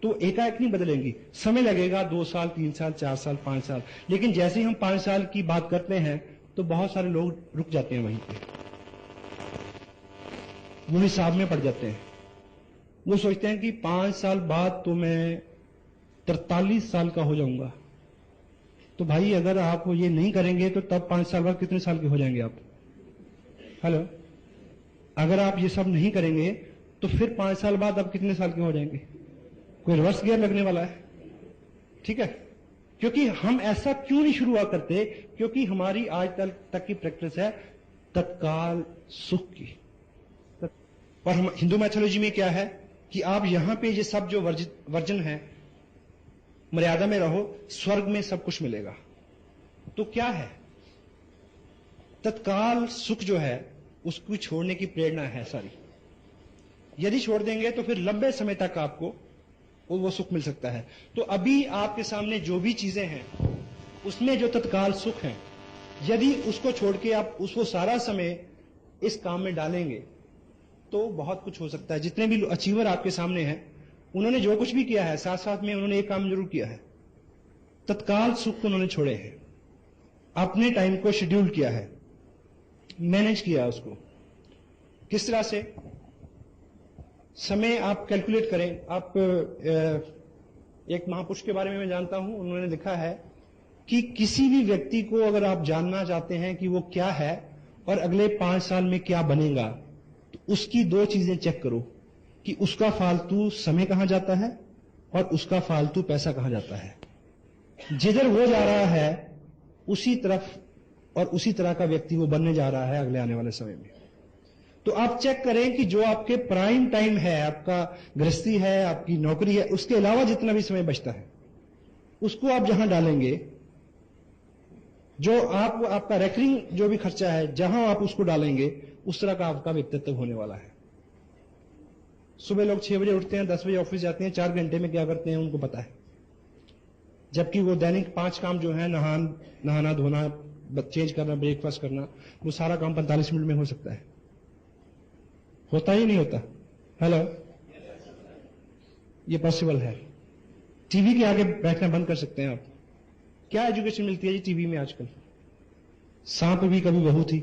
तो एकाएक नहीं बदलेंगी, समय लगेगा, 2 साल 3 साल 4 साल 5 साल। लेकिन जैसे ही हम 5 साल की बात करते हैं तो बहुत सारे लोग रुक जाते हैं वहीं पे, वो हिसाब में पड़ जाते हैं। वो सोचते हैं कि 5 साल बाद तो मैं 43 साल का हो जाऊंगा। तो भाई अगर आप ये नहीं करेंगे तो तब 5 साल बाद कितने साल के हो जाएंगे आप? हेलो, अगर आप ये सब नहीं करेंगे तो फिर 5 साल बाद आप कितने साल के हो जाएंगे? कोई रिवर्स गियर लगने वाला है। ठीक है, क्योंकि हम ऐसा क्यों नहीं शुरुआत करते? क्योंकि हमारी आज तक की प्रैक्टिस है तत्काल सुख की। और हम हिंदू मैथोलॉजी में क्या है कि आप यहां पे ये सब जो वर्जन है, मर्यादा में रहो, स्वर्ग में सब कुछ मिलेगा। तो क्या है? तत्काल सुख जो है उसको छोड़ने की प्रेरणा है सारी। यदि छोड़ देंगे तो फिर लंबे समय तक आपको वो सुख मिल सकता है। तो अभी आपके सामने जो भी चीजें हैं उसमें जो तत्काल सुख है, यदि उसको छोड़ के आप उसको सारा समय इस काम में डालेंगे तो बहुत कुछ हो सकता है। जितने भी अचीवर आपके सामने हैं उन्होंने जो कुछ भी किया है, साथ साथ में उन्होंने एक काम जरूर किया है, तत्काल सुख उन्होंने छोड़े हैं, अपने टाइम को शेड्यूल किया है, मैनेज किया उसको। किस तरह से? समय आप कैलकुलेट करें। आप एक महापुरुष के बारे में मैं जानता हूं, उन्होंने लिखा है कि किसी भी व्यक्ति को अगर आप जानना चाहते हैं कि वो क्या है और अगले 5 साल में क्या बनेगा, तो उसकी 2 चीजें चेक करो कि उसका फालतू समय कहां जाता है और उसका फालतू पैसा कहां जाता है। जिधर वो जा रहा है उसी तरफ और उसी तरह का व्यक्ति वो बनने जा रहा है अगले आने वाले समय में। तो आप चेक करें कि जो आपके प्राइम टाइम है, आपका गृहस्थी है, आपकी नौकरी है, उसके अलावा जितना भी समय बचता है उसको आप जहां डालेंगे, जो आपका रेकरिंग जो भी खर्चा है, जहां आप उसको डालेंगे उस तरह का आपका व्यक्तित्व होने वाला है। सुबह लोग 6 बजे उठते हैं, 10 बजे ऑफिस जाते हैं, 4 घंटे में क्या करते हैं उनको पता है, जबकि वो दैनिक 5 काम जो है, नहाना धोना, चेंज करना, ब्रेकफास्ट करना, वो सारा काम 45 मिनट में हो सकता है। होता ही नहीं होता? हेलो, ये पॉसिबल है। टीवी के आगे बैठना बंद कर सकते हैं आप। क्या एजुकेशन मिलती है जी टीवी में आजकल? सांप भी कभी बहू थी।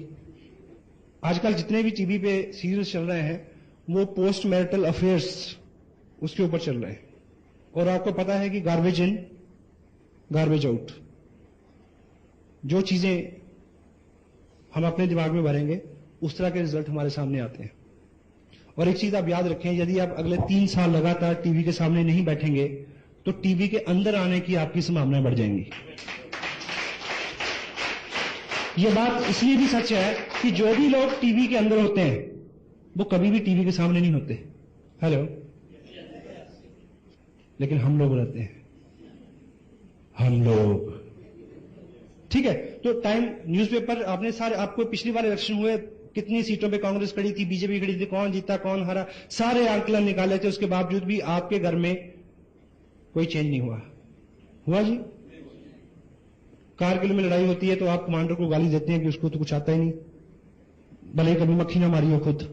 आजकल जितने भी टीवी पे सीरियल्स चल रहे हैं वो पोस्ट मैरिटल अफेयर्स उसके ऊपर चल रहे हैं। और आपको पता है कि गार्बेज इन गार्बेज आउट, जो चीजें हम अपने दिमाग में भरेंगे उस तरह के रिजल्ट हमारे सामने आते हैं। और एक चीज आप याद रखें, यदि आप अगले 3 साल लगातार टीवी के सामने नहीं बैठेंगे तो टीवी के अंदर आने की आपकी संभावनाएं बढ़ जाएंगी। यह बात इसलिए भी सच है कि जो भी लोग टीवी के अंदर होते हैं वो कभी भी टीवी के सामने नहीं होते। हेलो, लेकिन हम लोग रहते हैं, हम लोग, ठीक है। तो टाइम न्यूज़पेपर आपने सारे, आपको पिछली बार इलेक्शन हुए कितनी सीटों पे कांग्रेस खड़ी थी, बीजेपी खड़ी थी, कौन जीता कौन हारा, सारे आंकलन निकाले थे, उसके बावजूद भी आपके घर में कोई चेंज नहीं हुआ जी? कारगिल में लड़ाई होती है तो आप कमांडर को गाली देते हैं कि उसको तो कुछ आता ही नहीं, भले ही कभी मक्खी ना मारी हो खुद।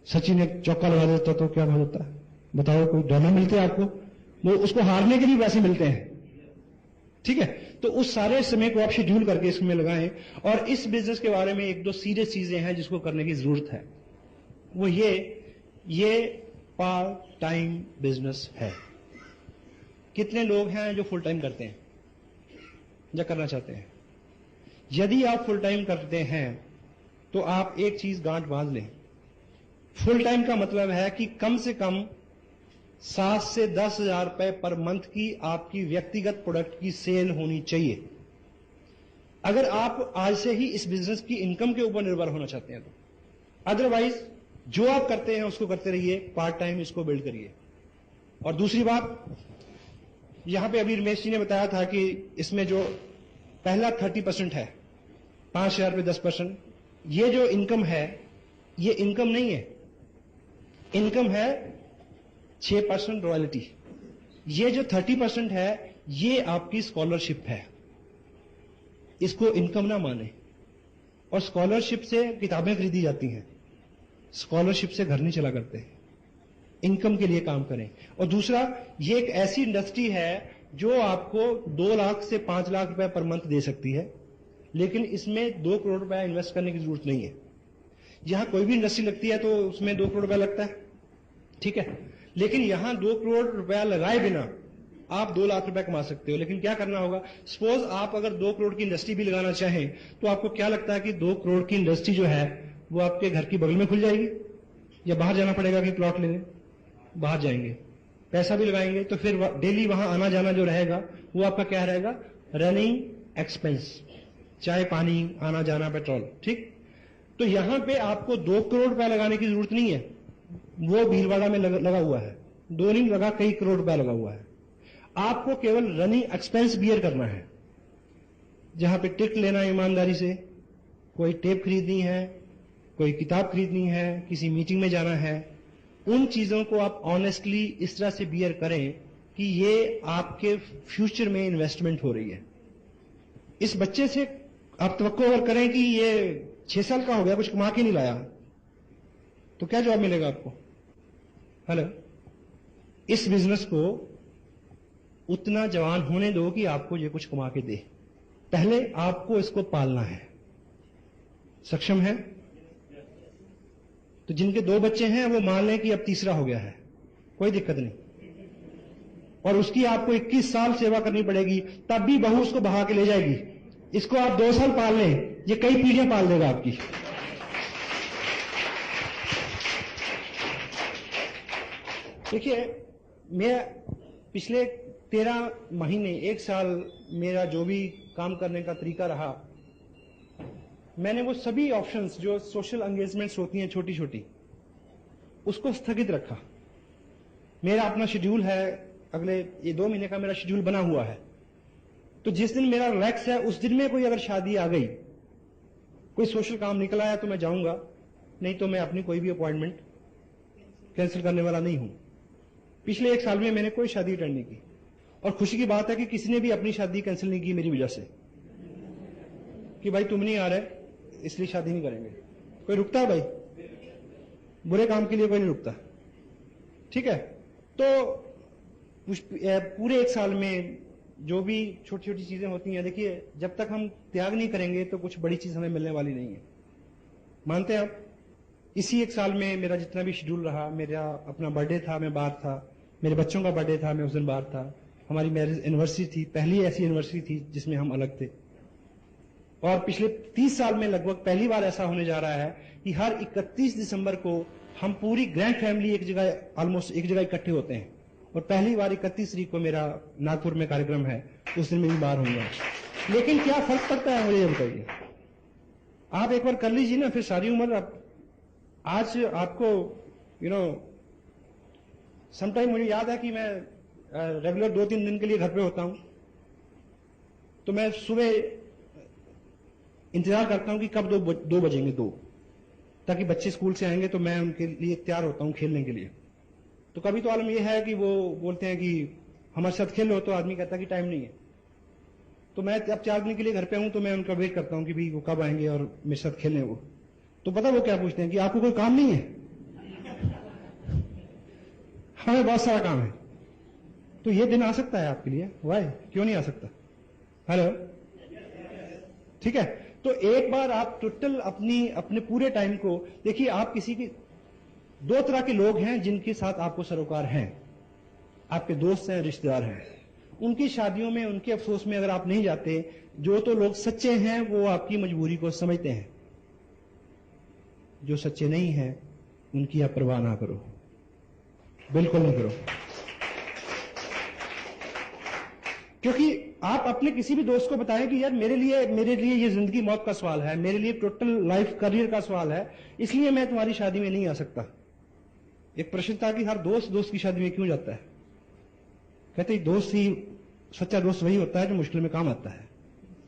सचिन एक चौका लगा देता तो क्या होता है बताओ, कोई डॉलर मिलते हैं आपको? वो उसको हारने के लिए वैसे मिलते हैं, ठीक है। तो उस सारे समय को आप शेड्यूल करके इसमें लगाएं। और इस बिजनेस के बारे में एक दो सीरियस चीजें हैं जिसको करने की जरूरत है, वो ये पार्ट टाइम बिजनेस है। कितने लोग हैं जो फुल टाइम करते हैं या करना चाहते हैं? यदि आप फुल टाइम करते हैं तो आप एक चीज गांठ बांध लें, फुल टाइम का मतलब है कि कम से कम 7 से 10 हजार रुपए पर मंथ की आपकी व्यक्तिगत प्रोडक्ट की सेल होनी चाहिए। अगर आप आज से ही इस बिजनेस की इनकम के ऊपर निर्भर होना चाहते हैं तो, अदरवाइज जो आप करते हैं उसको करते रहिए, पार्ट टाइम इसको बिल्ड करिए। और दूसरी बात, यहां पे अभी रमेश जी ने बताया था कि इसमें जो पहला 30% है, 5,000 पे 10%, ये जो इनकम है ये इनकम नहीं है, इनकम है 6% रॉयल्टी। ये जो 30% है ये आपकी स्कॉलरशिप है, इसको इनकम ना माने। और स्कॉलरशिप से किताबें खरीदी जाती हैं, स्कॉलरशिप से घर नहीं चला करते, इनकम के लिए काम करें। और दूसरा, ये एक ऐसी इंडस्ट्री है जो आपको 2 लाख से 5 लाख रुपए पर मंथ दे सकती है, लेकिन इसमें 2 करोड़ रुपया इन्वेस्ट करने की जरूरत नहीं है। यहां कोई भी इंडस्ट्री लगती है तो उसमें 2 करोड़ रुपया लगता है, ठीक है, लेकिन यहां 2 करोड़ रुपया लगाए बिना आप 2 लाख रुपया कमा सकते हो। लेकिन क्या करना होगा, सपोज आप अगर 2 करोड़ की इंडस्ट्री भी लगाना चाहें तो आपको क्या लगता है कि 2 करोड़ की इंडस्ट्री जो है वो आपके घर की बगल में खुल जाएगी, या बाहर जाना पड़ेगा कि प्लॉट लेने? बाहर जाएंगे, पैसा भी लगाएंगे, तो फिर डेली वहां आना जाना जो रहेगा वो आपका क्या रहेगा, रनिंग एक्सपेंस, चाय पानी, आना जाना, पेट्रोल, ठीक। तो यहां पे आपको 2 करोड़ रुपया लगाने की जरूरत नहीं है, वो भीलवाड़ा में लगा हुआ है, 2 नहीं लगा, कई करोड़ रुपया लगा हुआ है। आपको केवल रनिंग एक्सपेंस बियर करना है, जहां पे टिकट लेना है ईमानदारी से, कोई टेप खरीदनी है, कोई किताब खरीदनी है, किसी मीटिंग में जाना है, उन चीजों को आप ऑनेस्टली इस तरह से बियर करें कि ये आपके फ्यूचर में इन्वेस्टमेंट हो रही है। इस बच्चे से आप तवक्को अगर करें कि ये 6 साल का हो गया, कुछ कमा के नहीं लाया, तो क्या जवाब मिलेगा आपको? हेलो, इस बिजनेस को उतना जवान होने दो कि आपको ये कुछ कमा के दे, पहले आपको इसको पालना है। सक्षम है? तो जिनके 2 बच्चे हैं वो मान लें कि अब तीसरा हो गया है, कोई दिक्कत नहीं, और उसकी आपको 21 साल सेवा करनी पड़ेगी, तब भी बहू उसको बहा के ले जाएगी। इसको आप 2 साल पाल लें, ये कई पीढ़ियां पाल देगा आपकी। देखिए, मैं पिछले 13 महीने, 1 साल मेरा जो भी काम करने का तरीका रहा, मैंने वो सभी ऑप्शंस जो सोशल एंगेजमेंट्स होती हैं छोटी छोटी, उसको स्थगित रखा। मेरा अपना शेड्यूल है, अगले ये 2 महीने का मेरा शेड्यूल बना हुआ है। तो जिस दिन मेरा रिलैक्स है उस दिन में कोई अगर शादी आ गई, कोई सोशल काम निकल आया तो मैं जाऊंगा, नहीं तो मैं अपनी कोई भी अपॉइंटमेंट कैंसिल करने वाला नहीं हूं। पिछले 1 साल में मैंने कोई शादी अटेंड नहीं की, और खुशी की बात है कि किसी ने भी अपनी शादी कैंसिल नहीं की मेरी वजह से, कि भाई तुम नहीं आ रहे इसलिए शादी नहीं करेंगे। कोई रुकता है भाई? बुरे काम के लिए कोई नहीं रुकता, ठीक है। तो पूरे 1 साल में जो भी छोटी छोटी चीजें होती हैं, देखिए जब तक हम त्याग नहीं करेंगे तो कुछ बड़ी चीज हमें मिलने वाली नहीं है, मानते हैं आप? इसी 1 साल में मेरा जितना भी शेड्यूल रहा, मेरा अपना बर्थडे था मैं बाहर था, मेरे बच्चों का बर्थडे था मैं उस दिन बाहर था, हमारी मैरिज एनिवर्सरी थी, पहली ऐसी एनिवर्सरी थी जिसमें हम अलग थे, और पिछले 30 साल में लगभग पहली बार ऐसा होने जा रहा है कि हर 31 दिसंबर को हम पूरी ग्रैंड फैमिली एक जगह, ऑलमोस्ट एक जगह इकट्ठे होते हैं। और पहली बार 31 तारीख को मेरा नागपुर में कार्यक्रम है, उस दिन मेरी बाहर होंगे। लेकिन क्या फर्क पड़ता है मुझे ये बताइए? आप एक बार कर लीजिए ना, फिर सारी उम्र आप आज आपको समटाइम मुझे याद है कि मैं रेगुलर 2-3 दिन के लिए घर पे होता हूं, तो मैं सुबह इंतजार करता हूं कि कब 2 बजेंगे, 2, ताकि बच्चे स्कूल से आएंगे तो मैं उनके लिए तैयार होता हूं खेलने के लिए। तो कभी तो आलम यह है कि वो बोलते हैं कि हमारे साथ खेलो, तो आदमी कहता है कि टाइम नहीं है। तो मैं अब 4 दिन के लिए घर पे हूं, तो मैं उनका वेट करता हूं कि भाई वो कब आएंगे और मेरे साथ खेलें। वो तो पता वो क्या पूछते हैं कि आपको कोई काम नहीं है? हमें बहुत सारा काम है। तो ये दिन आ सकता है आपके लिए, वाई, क्यों नहीं आ सकता? हेलो, ठीक है। तो एक बार आप टोटल अपने पूरे टाइम को देखिए। आप किसी की 2 तरह के लोग हैं जिनके साथ आपको सरोकार हैं, आपके दोस्त हैं, रिश्तेदार हैं। उनकी शादियों में, उनके अफसोस में अगर आप नहीं जाते, जो तो लोग सच्चे हैं वो आपकी मजबूरी को समझते हैं, जो सच्चे नहीं हैं उनकी आप परवाह ना करो, बिल्कुल नहीं करो। क्योंकि आप अपने किसी भी दोस्त को बताएं कि यार मेरे लिए ये जिंदगी मौत का सवाल है, मेरे लिए टोटल लाइफ करियर का सवाल है, इसलिए मैं तुम्हारी शादी में नहीं आ सकता। एक प्रश्न था कि हर दोस्त की शादी में क्यों जाता है? कहते दोस्त ही, सच्चा दोस्त वही होता है जो मुश्किल में काम आता है,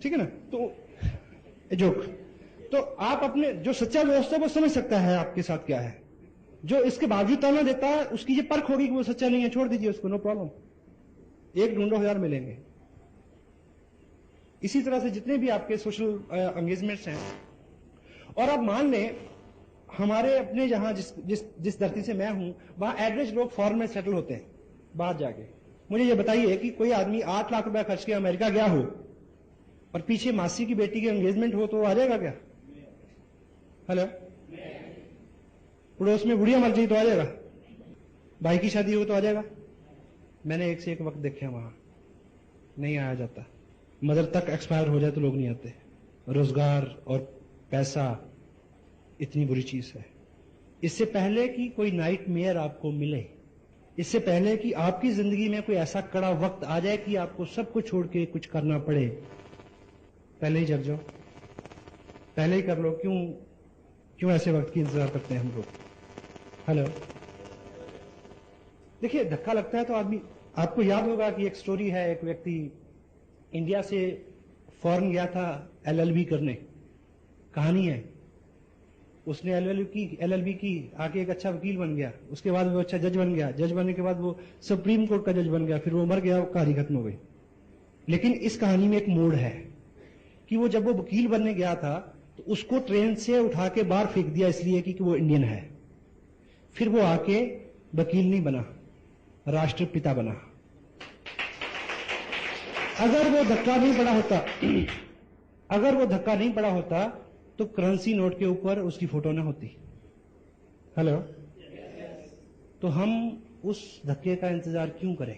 ठीक है ना? तो जोक। तो आप अपने जो सच्चा दोस्त है वो समझ सकता है आपके साथ क्या है। जो इसके बावजूद ताना देता है उसकी ये परख होगी कि वो सच्चा नहीं है, छोड़ दीजिए उसको, नो प्रॉब्लम। एक ढूंढो 1000 मिलेंगे। इसी तरह से जितने भी आपके सोशल एंगेजमेंट्स हैं, और आप मान लें हमारे अपने जहां जिस धरती से मैं हूं, वहां एवरेज लोग फॉरेन में सेटल होते हैं बाहर जाके। मुझे ये बताइए कि कोई आदमी 8 लाख रुपया खर्च के अमेरिका गया हो और पीछे मासी की बेटी की एंगेजमेंट हो तो आ जाएगा क्या? हेलो, पड़ोस में बुढ़िया मर गई तो आ जाएगा? भाई की शादी हो तो आ जाएगा? मैंने एक से एक वक्त देखे वहां नहीं आया जाता। मदर तक एक्सपायर हो जाए तो लोग नहीं आते। रोजगार और पैसा इतनी बुरी चीज है। इससे पहले कि कोई नाइट मेयर आपको मिले, इससे पहले कि आपकी जिंदगी में कोई ऐसा कड़ा वक्त आ जाए कि आपको सब कुछ छोड़ के कुछ करना पड़े, पहले ही जग जाओ, पहले ही कर लो। क्यों ऐसे वक्त की इंतजार करते हैं हम लोग? हेलो, देखिए धक्का लगता है तो आदमी, आपको याद होगा कि एक स्टोरी है, एक व्यक्ति इंडिया से फॉरेन गया था LLB करने, कहानी है। उसने LLB की, आके एक अच्छा वकील बन गया, उसके बाद वो अच्छा जज बन गया, जज बनने के बाद वो सुप्रीम कोर्ट का जज बन गया, फिर वो मर गया, कहानी खत्म हो गई। लेकिन इस कहानी में एक मोड़ है कि वो जब वो वकील बनने गया था तो उसको ट्रेन से उठा के बाहर फेंक दिया, इसलिए कि वो इंडियन है। फिर वो आके वकील नहीं बना, राष्ट्रपिता बना। अगर वो धक्का नहीं पड़ा होता तो करेंसी नोट के ऊपर उसकी फोटो ना होती। हेलो, तो हम उस धक्के का इंतजार क्यों करें?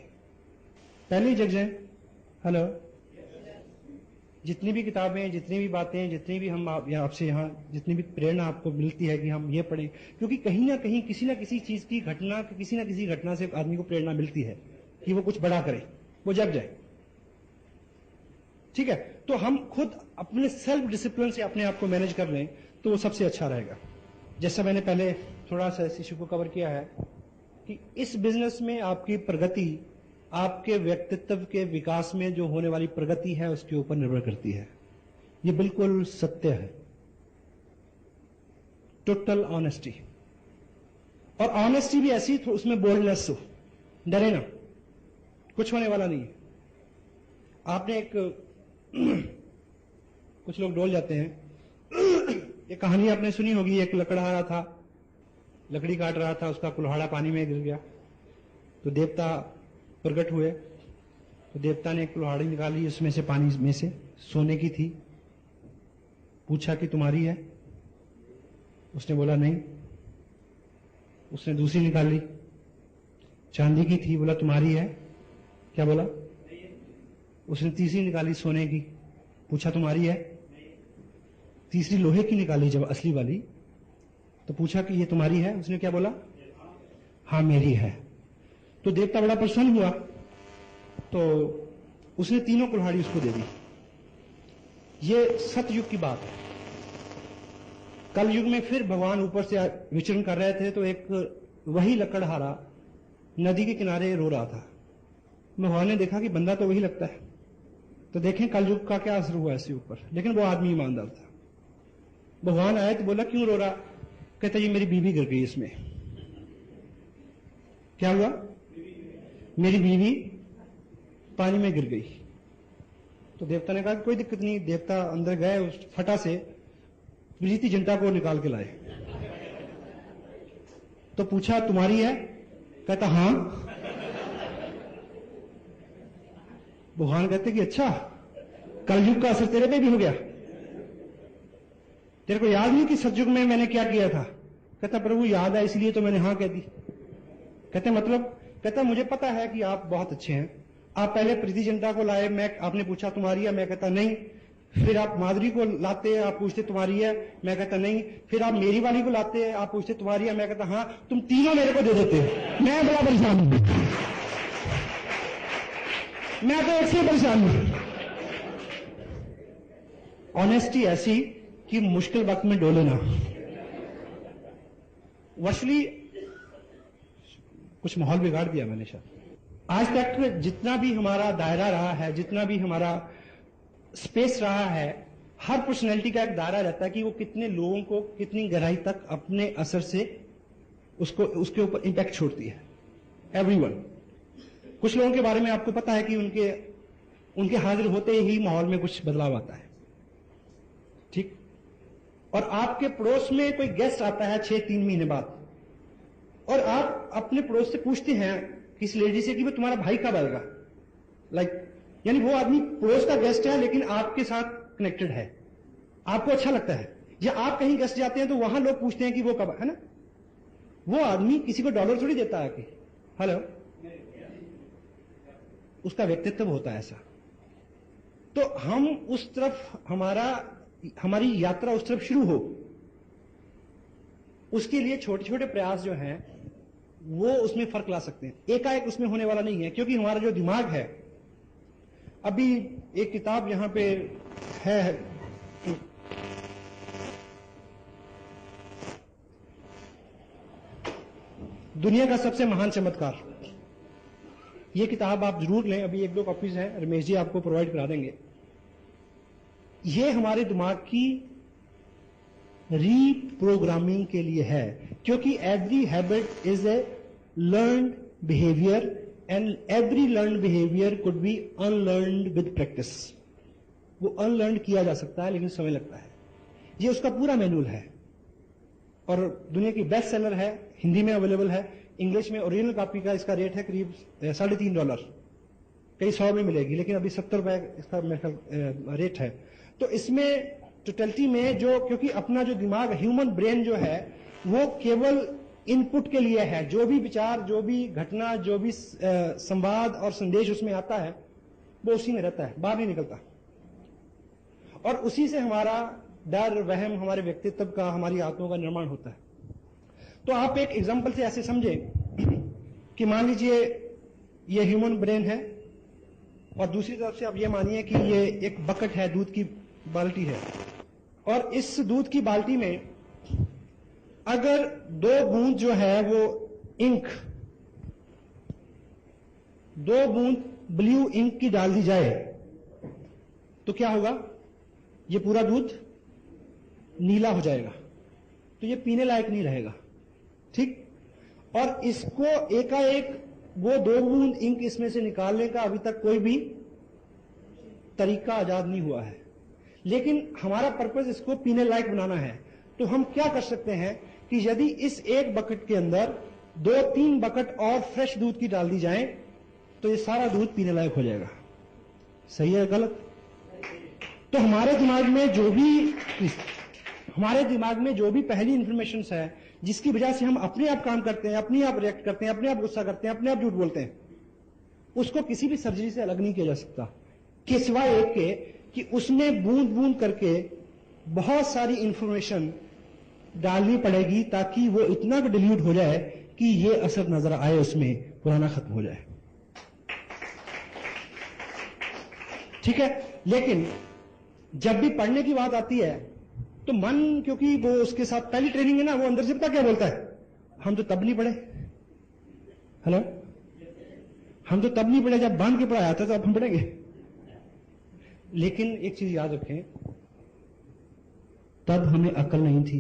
पहले ही जग जाएं। हेलो, जितनी भी किताबें, जितनी भी बातें, जितनी भी हम आपसे यहाँ जितनी भी प्रेरणा आपको मिलती है कि हम ये पढ़ें, क्योंकि कहीं ना कहीं किसी ना किसी चीज की घटना, किसी ना किसी घटना से आदमी को प्रेरणा मिलती है कि वो कुछ बड़ा करे, वो जग जाए। ठीक है, तो हम खुद अपने सेल्फ डिसिप्लिन से अपने आप को मैनेज कर लें तो वो सबसे अच्छा रहेगा। जैसा मैंने पहले थोड़ा सा इस इशू को कवर किया है कि इस बिजनेस में आपकी प्रगति, आपके व्यक्तित्व के विकास में जो होने वाली प्रगति है उसके ऊपर निर्भर करती है। ये बिल्कुल सत्य है। टोटल ऑनेस्टी, और ऑनेस्टी भी ऐसी, उसमें बोल्डनेस हो, डरे ना, कुछ होने वाला नहीं है। आपने एक कुछ लोग डोल जाते हैं। एक कहानी आपने सुनी होगी, एक लकड़हारा था, लकड़ी काट रहा था, उसका कुल्हाड़ा पानी में गिर गया तो देवता प्रकट हुए। तो देवता ने एक कुल्हाड़ी निकाली, उसमें से पानी में से सोने की थी। पूछा कि तुम्हारी है? उसने बोला नहीं। उसने दूसरी निकाली, चांदी की थी, बोला तुम्हारी है? क्या बोला? उसने तीसरी निकाली, सोने की, पूछा तुम्हारी है? तीसरी लोहे की निकाली जब असली वाली, तो पूछा कि ये तुम्हारी है? उसने क्या बोला? हाँ मेरी है। तो देवता बड़ा प्रसन्न हुआ, तो उसने तीनों कुल्हाड़ी उसको दे दी। ये सतयुग की बात है। कल युग में फिर भगवान ऊपर से विचरण कर रहे थे, तो एक वही लकड़हारा नदी के किनारे रो रहा था। भगवान ने देखा कि बंदा तो वही लगता है, तो देखें कल युग का क्या असर हुआ इसके ऊपर। लेकिन वो आदमी ईमानदार था। भगवान आए तो बोला क्यों रो रहा? कहता ये मेरी बीवी गिर गई इसमें। क्या हुआ? मेरी बीवी पानी में गिर गई। तो देवता ने कहा कोई दिक्कत नहीं। देवता अंदर गए, उस फटा से प्रीति जिंटा को निकाल के लाए। तो पूछा तुम्हारी है? कहता हां। भगवान कहते कि अच्छा, कलयुग का असर तेरे पे भी हो गया? तेरे को याद नहीं कि सतयुग में मैंने क्या किया था? कहता प्रभु याद है, इसलिए तो मैंने हां कह दी। कहते मतलब? कहता मुझे पता है कि आप बहुत अच्छे हैं। आप पहले प्रीति जिंटा को लाए, आपने पूछा तुम्हारी है? मैं कहता नहीं। फिर आप माधुरी को लाते, आप पूछते तुम्हारी है? मैं कहता नहीं। फिर आप मेरी वाली को लाते, आप पूछते तुम्हारी है? मैं कहता हाँ। तुम तीनों मेरे को दे देते हो, मैं बड़ा परेशान हूं। मैं तो एक से परेशान हूं। ऑनेस्टी ऐसी कि मुश्किल वक्त में डोले ना। वर्चुअली कुछ माहौल बिगाड़ दिया मैंने शायद। आज तक जितना भी हमारा दायरा रहा है, जितना भी हमारा स्पेस रहा है, हर पर्सनैलिटी का एक दायरा रहता है कि वो कितने लोगों को कितनी गहराई तक अपने असर से उसके ऊपर इंपैक्ट छोड़ती है। एवरीवन। कुछ लोगों के बारे में आपको पता है कि उनके हाजिर होते ही माहौल में कुछ बदलाव आता है, ठीक। और आपके पड़ोस में कोई गेस्ट आता है 6-3 महीने बाद, और आप अपने पड़ोस से पूछते हैं किसी लेडी से कि वो तुम्हारा भाई कब आएगा, यानी वो आदमी पड़ोस का गेस्ट है लेकिन आपके साथ कनेक्टेड है, आपको अच्छा लगता है। या आप कहीं गेस्ट जाते हैं तो वहां लोग पूछते हैं कि वो कब है ना। वो आदमी किसी को डॉलर थोड़ी देता है कि हेलो, उसका व्यक्तित्व होता है ऐसा। तो हम उस तरफ हमारी यात्रा उस तरफ शुरू हो, उसके लिए छोटे छोटे प्रयास जो हैं वो उसमें फर्क ला सकते हैं। एकाएक उसमें होने वाला नहीं है, क्योंकि हमारा जो दिमाग है, अभी एक किताब यहां पे है, दुनिया का सबसे महान चमत्कार। ये किताब आप जरूर लें, अभी 1-2 कॉपीज हैं, रमेश जी आपको प्रोवाइड करा देंगे। ये हमारे दिमाग की रीप्रोग्रामिंग के लिए है, क्योंकि every habit is a learned behaviour and every learned behaviour could be unlearned with practice. वो अनलर्न किया जा सकता है लेकिन समय लगता है। ये उसका पूरा मैनुअल है और दुनिया की बेस्ट सेलर है, हिंदी में अवेलेबल है, इंग्लिश में ओरिजिनल कॉपी का इसका रेट है करीब $3.5, कई 100 में मिलेगी, लेकिन अभी $70 इसका मेरा रेट है। तो इसमें टोटलिटी में क्योंकि अपना जो दिमाग, ह्यूमन ब्रेन जो है, वो केवल इनपुट के लिए है। जो भी विचार, जो भी घटना, जो भी संवाद और संदेश उसमें आता है, वो उसी में रहता है, बाहर नहीं निकलता। और उसी से हमारा डर, वहम, हमारे व्यक्तित्व का, हमारी आत्माओं का निर्माण होता है। तो आप एक एग्जाम्पल से ऐसे समझे कि मान लीजिए ये ह्यूमन ब्रेन है, और दूसरी तरफ से आप ये मानिए कि ये एक बकेट है, दूध की बाल्टी है, और इस दूध की बाल्टी में अगर 2 बूंद जो है वो इंक, 2 बूंद ब्लू इंक की डाल दी जाए तो क्या होगा? ये पूरा दूध नीला हो जाएगा, तो ये पीने लायक नहीं रहेगा, ठीक। और इसको एकाएक वो 2 बूंद इंक इसमें से निकालने का अभी तक कोई भी तरीका आजाद नहीं हुआ है, लेकिन हमारा पर्पस इसको पीने लायक बनाना है। तो हम क्या कर सकते हैं कि यदि इस एक बकेट के अंदर 2-3 बकेट और फ्रेश दूध की डाल दी जाए तो ये सारा दूध पीने लायक हो जाएगा। सही है गलत? तो हमारे दिमाग में जो भी पहली इंफॉर्मेशन है, जिसकी वजह से हम अपने आप काम करते हैं, अपने आप रिएक्ट करते हैं, अपने आप गुस्सा करते हैं, अपने आप झूठ बोलते हैं, उसको किसी भी सर्जरी से अलग नहीं किया जा सकता, कि सिवाय एक के कि उसमें बूंद बूंद करके बहुत सारी इंफॉर्मेशन डालनी पड़ेगी, ताकि वो इतना डिल्यूट हो जाए कि ये असर नजर आए, उसमें पुराना खत्म हो जाए, ठीक है। लेकिन जब भी पढ़ने की बात आती है तो मन, क्योंकि वो उसके साथ पहली ट्रेनिंग है ना, वो अंदर से पता क्या बोलता है, हम तो तब नहीं पढ़े। हेलो, हम तो तब नहीं पढ़े जब बांध के पढ़ाया था, तो अब हम पढ़ेंगे। लेकिन एक चीज याद रखें, तब हमें अकल नहीं थी,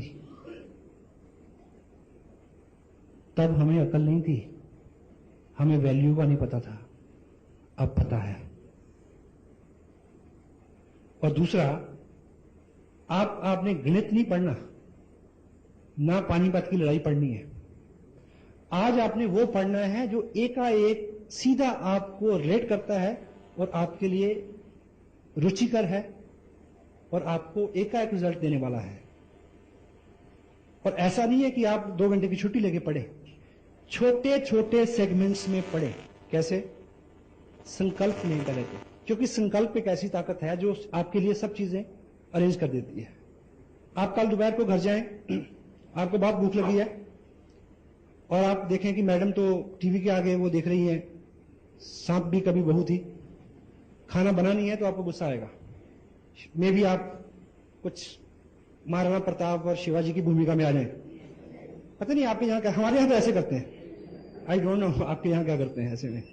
तब हमें अकल नहीं थी, हमें वैल्यू का नहीं पता था, अब पता है। और दूसरा, आपने गणित नहीं पढ़ना, ना पानीपत की लड़ाई पढ़नी है। आज आपने वो पढ़ना है जो एकाएक सीधा आपको रिलेट करता है और आपके लिए रुचिकर है और आपको एकाएक रिजल्ट देने वाला है। और ऐसा नहीं है कि आप 2 घंटे की छुट्टी लेके पढ़े, छोटे छोटे सेगमेंट्स में पढ़े। कैसे? संकल्प नहीं करे थे, क्योंकि संकल्प एक ऐसी ताकत है जो आपके लिए सब चीजें अरेंज कर देती है। आप कल दोपहर को घर जाएं, आपको बहुत भूख लगी है और आप देखें कि मैडम तो टीवी के आगे वो देख रही है सांप भी कभी बहू थी, खाना बना नहीं है, तो आपको गुस्सा आएगा। मे भी आप कुछ महाराणा प्रताप और शिवाजी की भूमिका में आ जाएं। पता नहीं आपके यहां क्या, हमारे यहां तो ऐसे करते हैं, आई डोंट नो आपके यहां क्या करते हैं ऐसे में।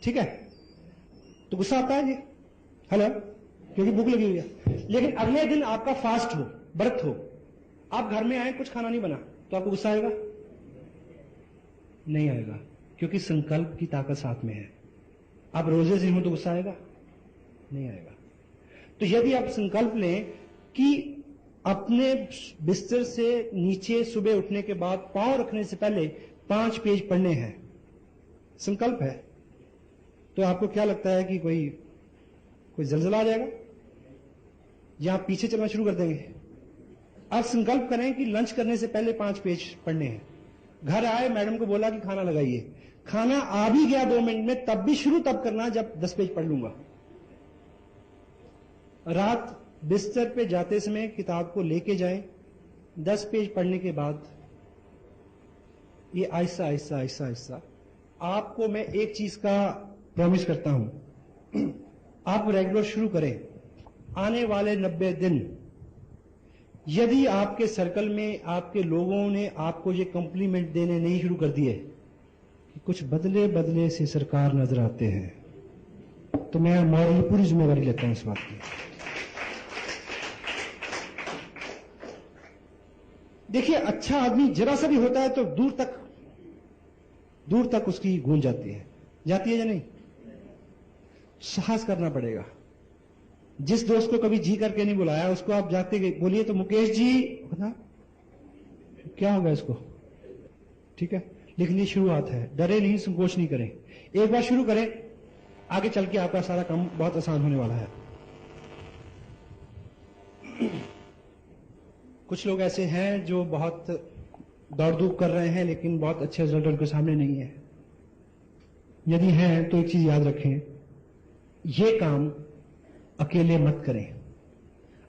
ठीक है, तो गुस्सा आता है जी, हेलो, क्योंकि भूख लगी हुई है। लेकिन अगले दिन आपका फास्ट हो, व्रत हो, आप घर में आए, कुछ खाना नहीं बना, तो आपको गुस्सा आएगा? नहीं आएगा, क्योंकि संकल्प की ताकत साथ में है। आप रोजे से हो तो गुस्सा आएगा? नहीं आएगा। तो यदि आप संकल्प लें कि अपने बिस्तर से नीचे सुबह उठने के बाद पांव रखने से पहले 5 पेज पढ़ने हैं, संकल्प है, तो आपको क्या लगता है कि कोई जलजला आ जाएगा या आप पीछे चलना शुरू कर देंगे? आप संकल्प करें कि लंच करने से पहले 5 पेज पढ़ने हैं। घर आए, मैडम को बोला कि खाना लगाइए, खाना आ भी गया 2 मिनट में, तब भी शुरू तब करना जब 10 पेज पढ़ लूंगा। रात बिस्तर पे जाते समय किताब को लेके जाएं, 10 पेज पढ़ने के बाद ये आहिस्ता आहिस्ता आहिस्ता आहिस्ता, आपको मैं एक चीज का प्रॉमिस करता हूं, आप रेगुलर शुरू करें। आने वाले 90 दिन यदि आपके सर्कल में आपके लोगों ने आपको ये कॉम्प्लीमेंट देने नहीं शुरू कर दिए कि कुछ बदले बदले से सरकार नजर आते हैं, तो मैं मॉरली पूरी जिम्मेवारी लेता हूं इस बात की। देखिए, अच्छा आदमी जरा सा भी होता है तो दूर तक उसकी गूंज जाती है या नहीं? साहस करना पड़ेगा। जिस दोस्त को कभी जी करके नहीं बुलाया, उसको आप जाते बोलिए तो मुकेश जी, बता क्या होगा इसको? ठीक है, लेकिन ये शुरुआत है, डरे नहीं, संकोच नहीं करें, एक बार शुरू करें, आगे चल के आपका सारा काम बहुत आसान होने वाला है। कुछ लोग ऐसे हैं जो बहुत दौड़ धूप कर रहे हैं, लेकिन बहुत अच्छे रिजल्ट उनके सामने नहीं है। यदि हैं तो एक चीज याद रखें, ये काम अकेले मत करें,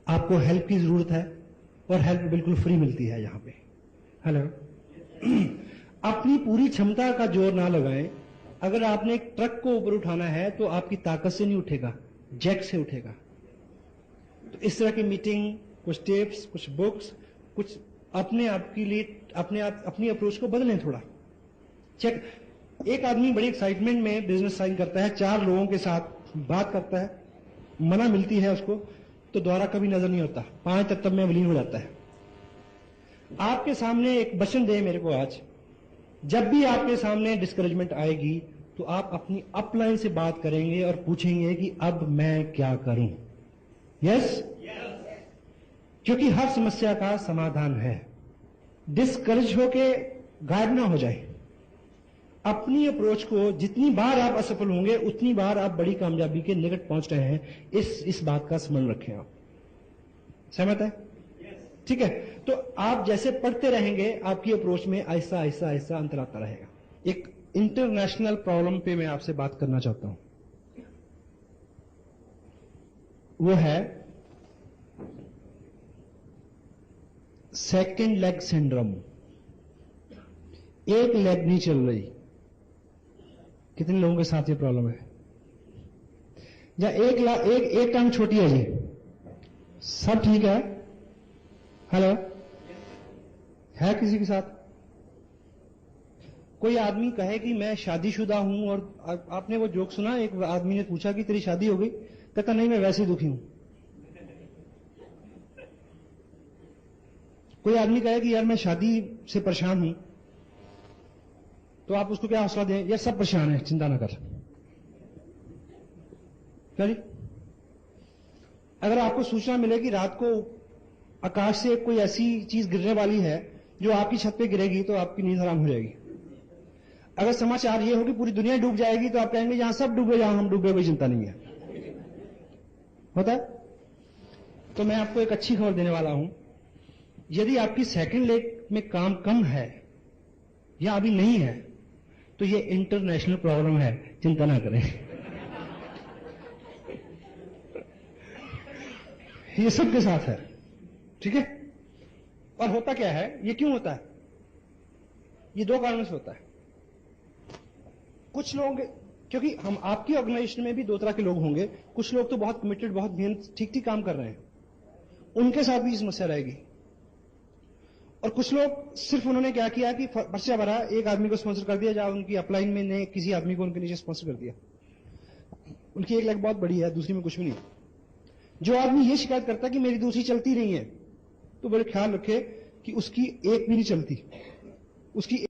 आपको हेल्प की जरूरत है और हेल्प बिल्कुल फ्री मिलती है यहां पे। हेलो, अपनी पूरी क्षमता का जोर ना लगाएं। अगर आपने एक ट्रक को ऊपर उठाना है तो आपकी ताकत से नहीं उठेगा, जैक से उठेगा। तो इस तरह की मीटिंग, कुछ टिप्स, कुछ बुक्स, कुछ अपने आप के लिए अपनी अप्रोच को बदलें थोड़ा। चेक, एक आदमी बड़ी एक्साइटमेंट में बिजनेस साइन करता है, 4 लोगों के साथ बात करता है, मना मिलती है उसको, तो दोबारा कभी नजर नहीं होता, 5 तक तब में विलीन हो जाता है। आपके सामने एक वचन दे मेरे को आज, जब भी आपके सामने डिस्करेजमेंट आएगी तो आप अपनी अपलाइन से बात करेंगे और पूछेंगे कि अब मैं क्या करूं। यस? क्योंकि हर समस्या का समाधान है। डिस्करेज होके गायब ना हो जाए। अपनी अप्रोच को जितनी बार आप असफल होंगे उतनी बार आप बड़ी कामयाबी के निकट पहुंच रहे हैं, इस बात का स्मरण रखें। आप सहमत है? ठीक है, तो आप जैसे पढ़ते रहेंगे आपकी अप्रोच में आहिस्ता आहिस्ता आहिस्ता अंतर आता रहेगा। एक इंटरनेशनल प्रॉब्लम पे मैं आपसे बात करना चाहता हूं, वो है सेकेंड लेग सिंड्रोम। एक लेग नहीं चल रही। कितने लोगों के साथ ये प्रॉब्लम है? या एक टांग छोटी है जी, सब ठीक है, हेलो, है किसी के साथ? कोई आदमी कहे कि मैं शादीशुदा हूं, और आपने वो जोक सुना, एक आदमी ने पूछा कि तेरी शादी हो गई, कहता नहीं मैं वैसे ही दुखी हूं। कोई आदमी कहे कि यार मैं शादी से परेशान हूं, तो आप उसको क्या हौसला दें? यार सब परेशान है, चिंता ना कर। क्या जी? अगर आपको सूचना मिले कि रात को आकाश से कोई ऐसी चीज गिरने वाली है जो आपकी छत पे गिरेगी, तो आपकी नींद हराम हो जाएगी। अगर समाचार ये हो कि पूरी दुनिया डूब जाएगी, तो आप कहेंगे जहां सब डूबे जहां हम डूबे, कोई चिंता नहीं है। होता है? तो मैं आपको एक अच्छी खबर देने वाला हूं। यदि आपकी सेकंड लेग में काम कम है या अभी नहीं है, तो ये इंटरनेशनल प्रॉब्लम है, चिंता ना करें। ये सबके साथ है, ठीक है? और होता क्या है, ये क्यों होता है? ये दो कारणों से होता है। कुछ लोग, क्योंकि हम आपकी ऑर्गेनाइजेशन में भी दो तरह के लोग होंगे, कुछ लोग तो बहुत कमिटेड, बहुत मेहनत, ठीक ठीक काम कर रहे हैं, उनके साथ भी समस्या रहेगी। और कुछ लोग सिर्फ उन्होंने क्या किया कि पर्चा भरा, एक आदमी को स्पॉन्सर कर दिया, जहां उनकी अपलाइन में ने किसी आदमी को उनके नीचे स्पॉन्सर कर दिया। उनकी एक लाख बहुत बड़ी है, दूसरी में कुछ भी नहीं। जो आदमी ये शिकायत करता है कि मेरी दूसरी चलती नहीं है, तो बड़े ख्याल रखे कि उसकी एक भी नहीं चलती, उसकी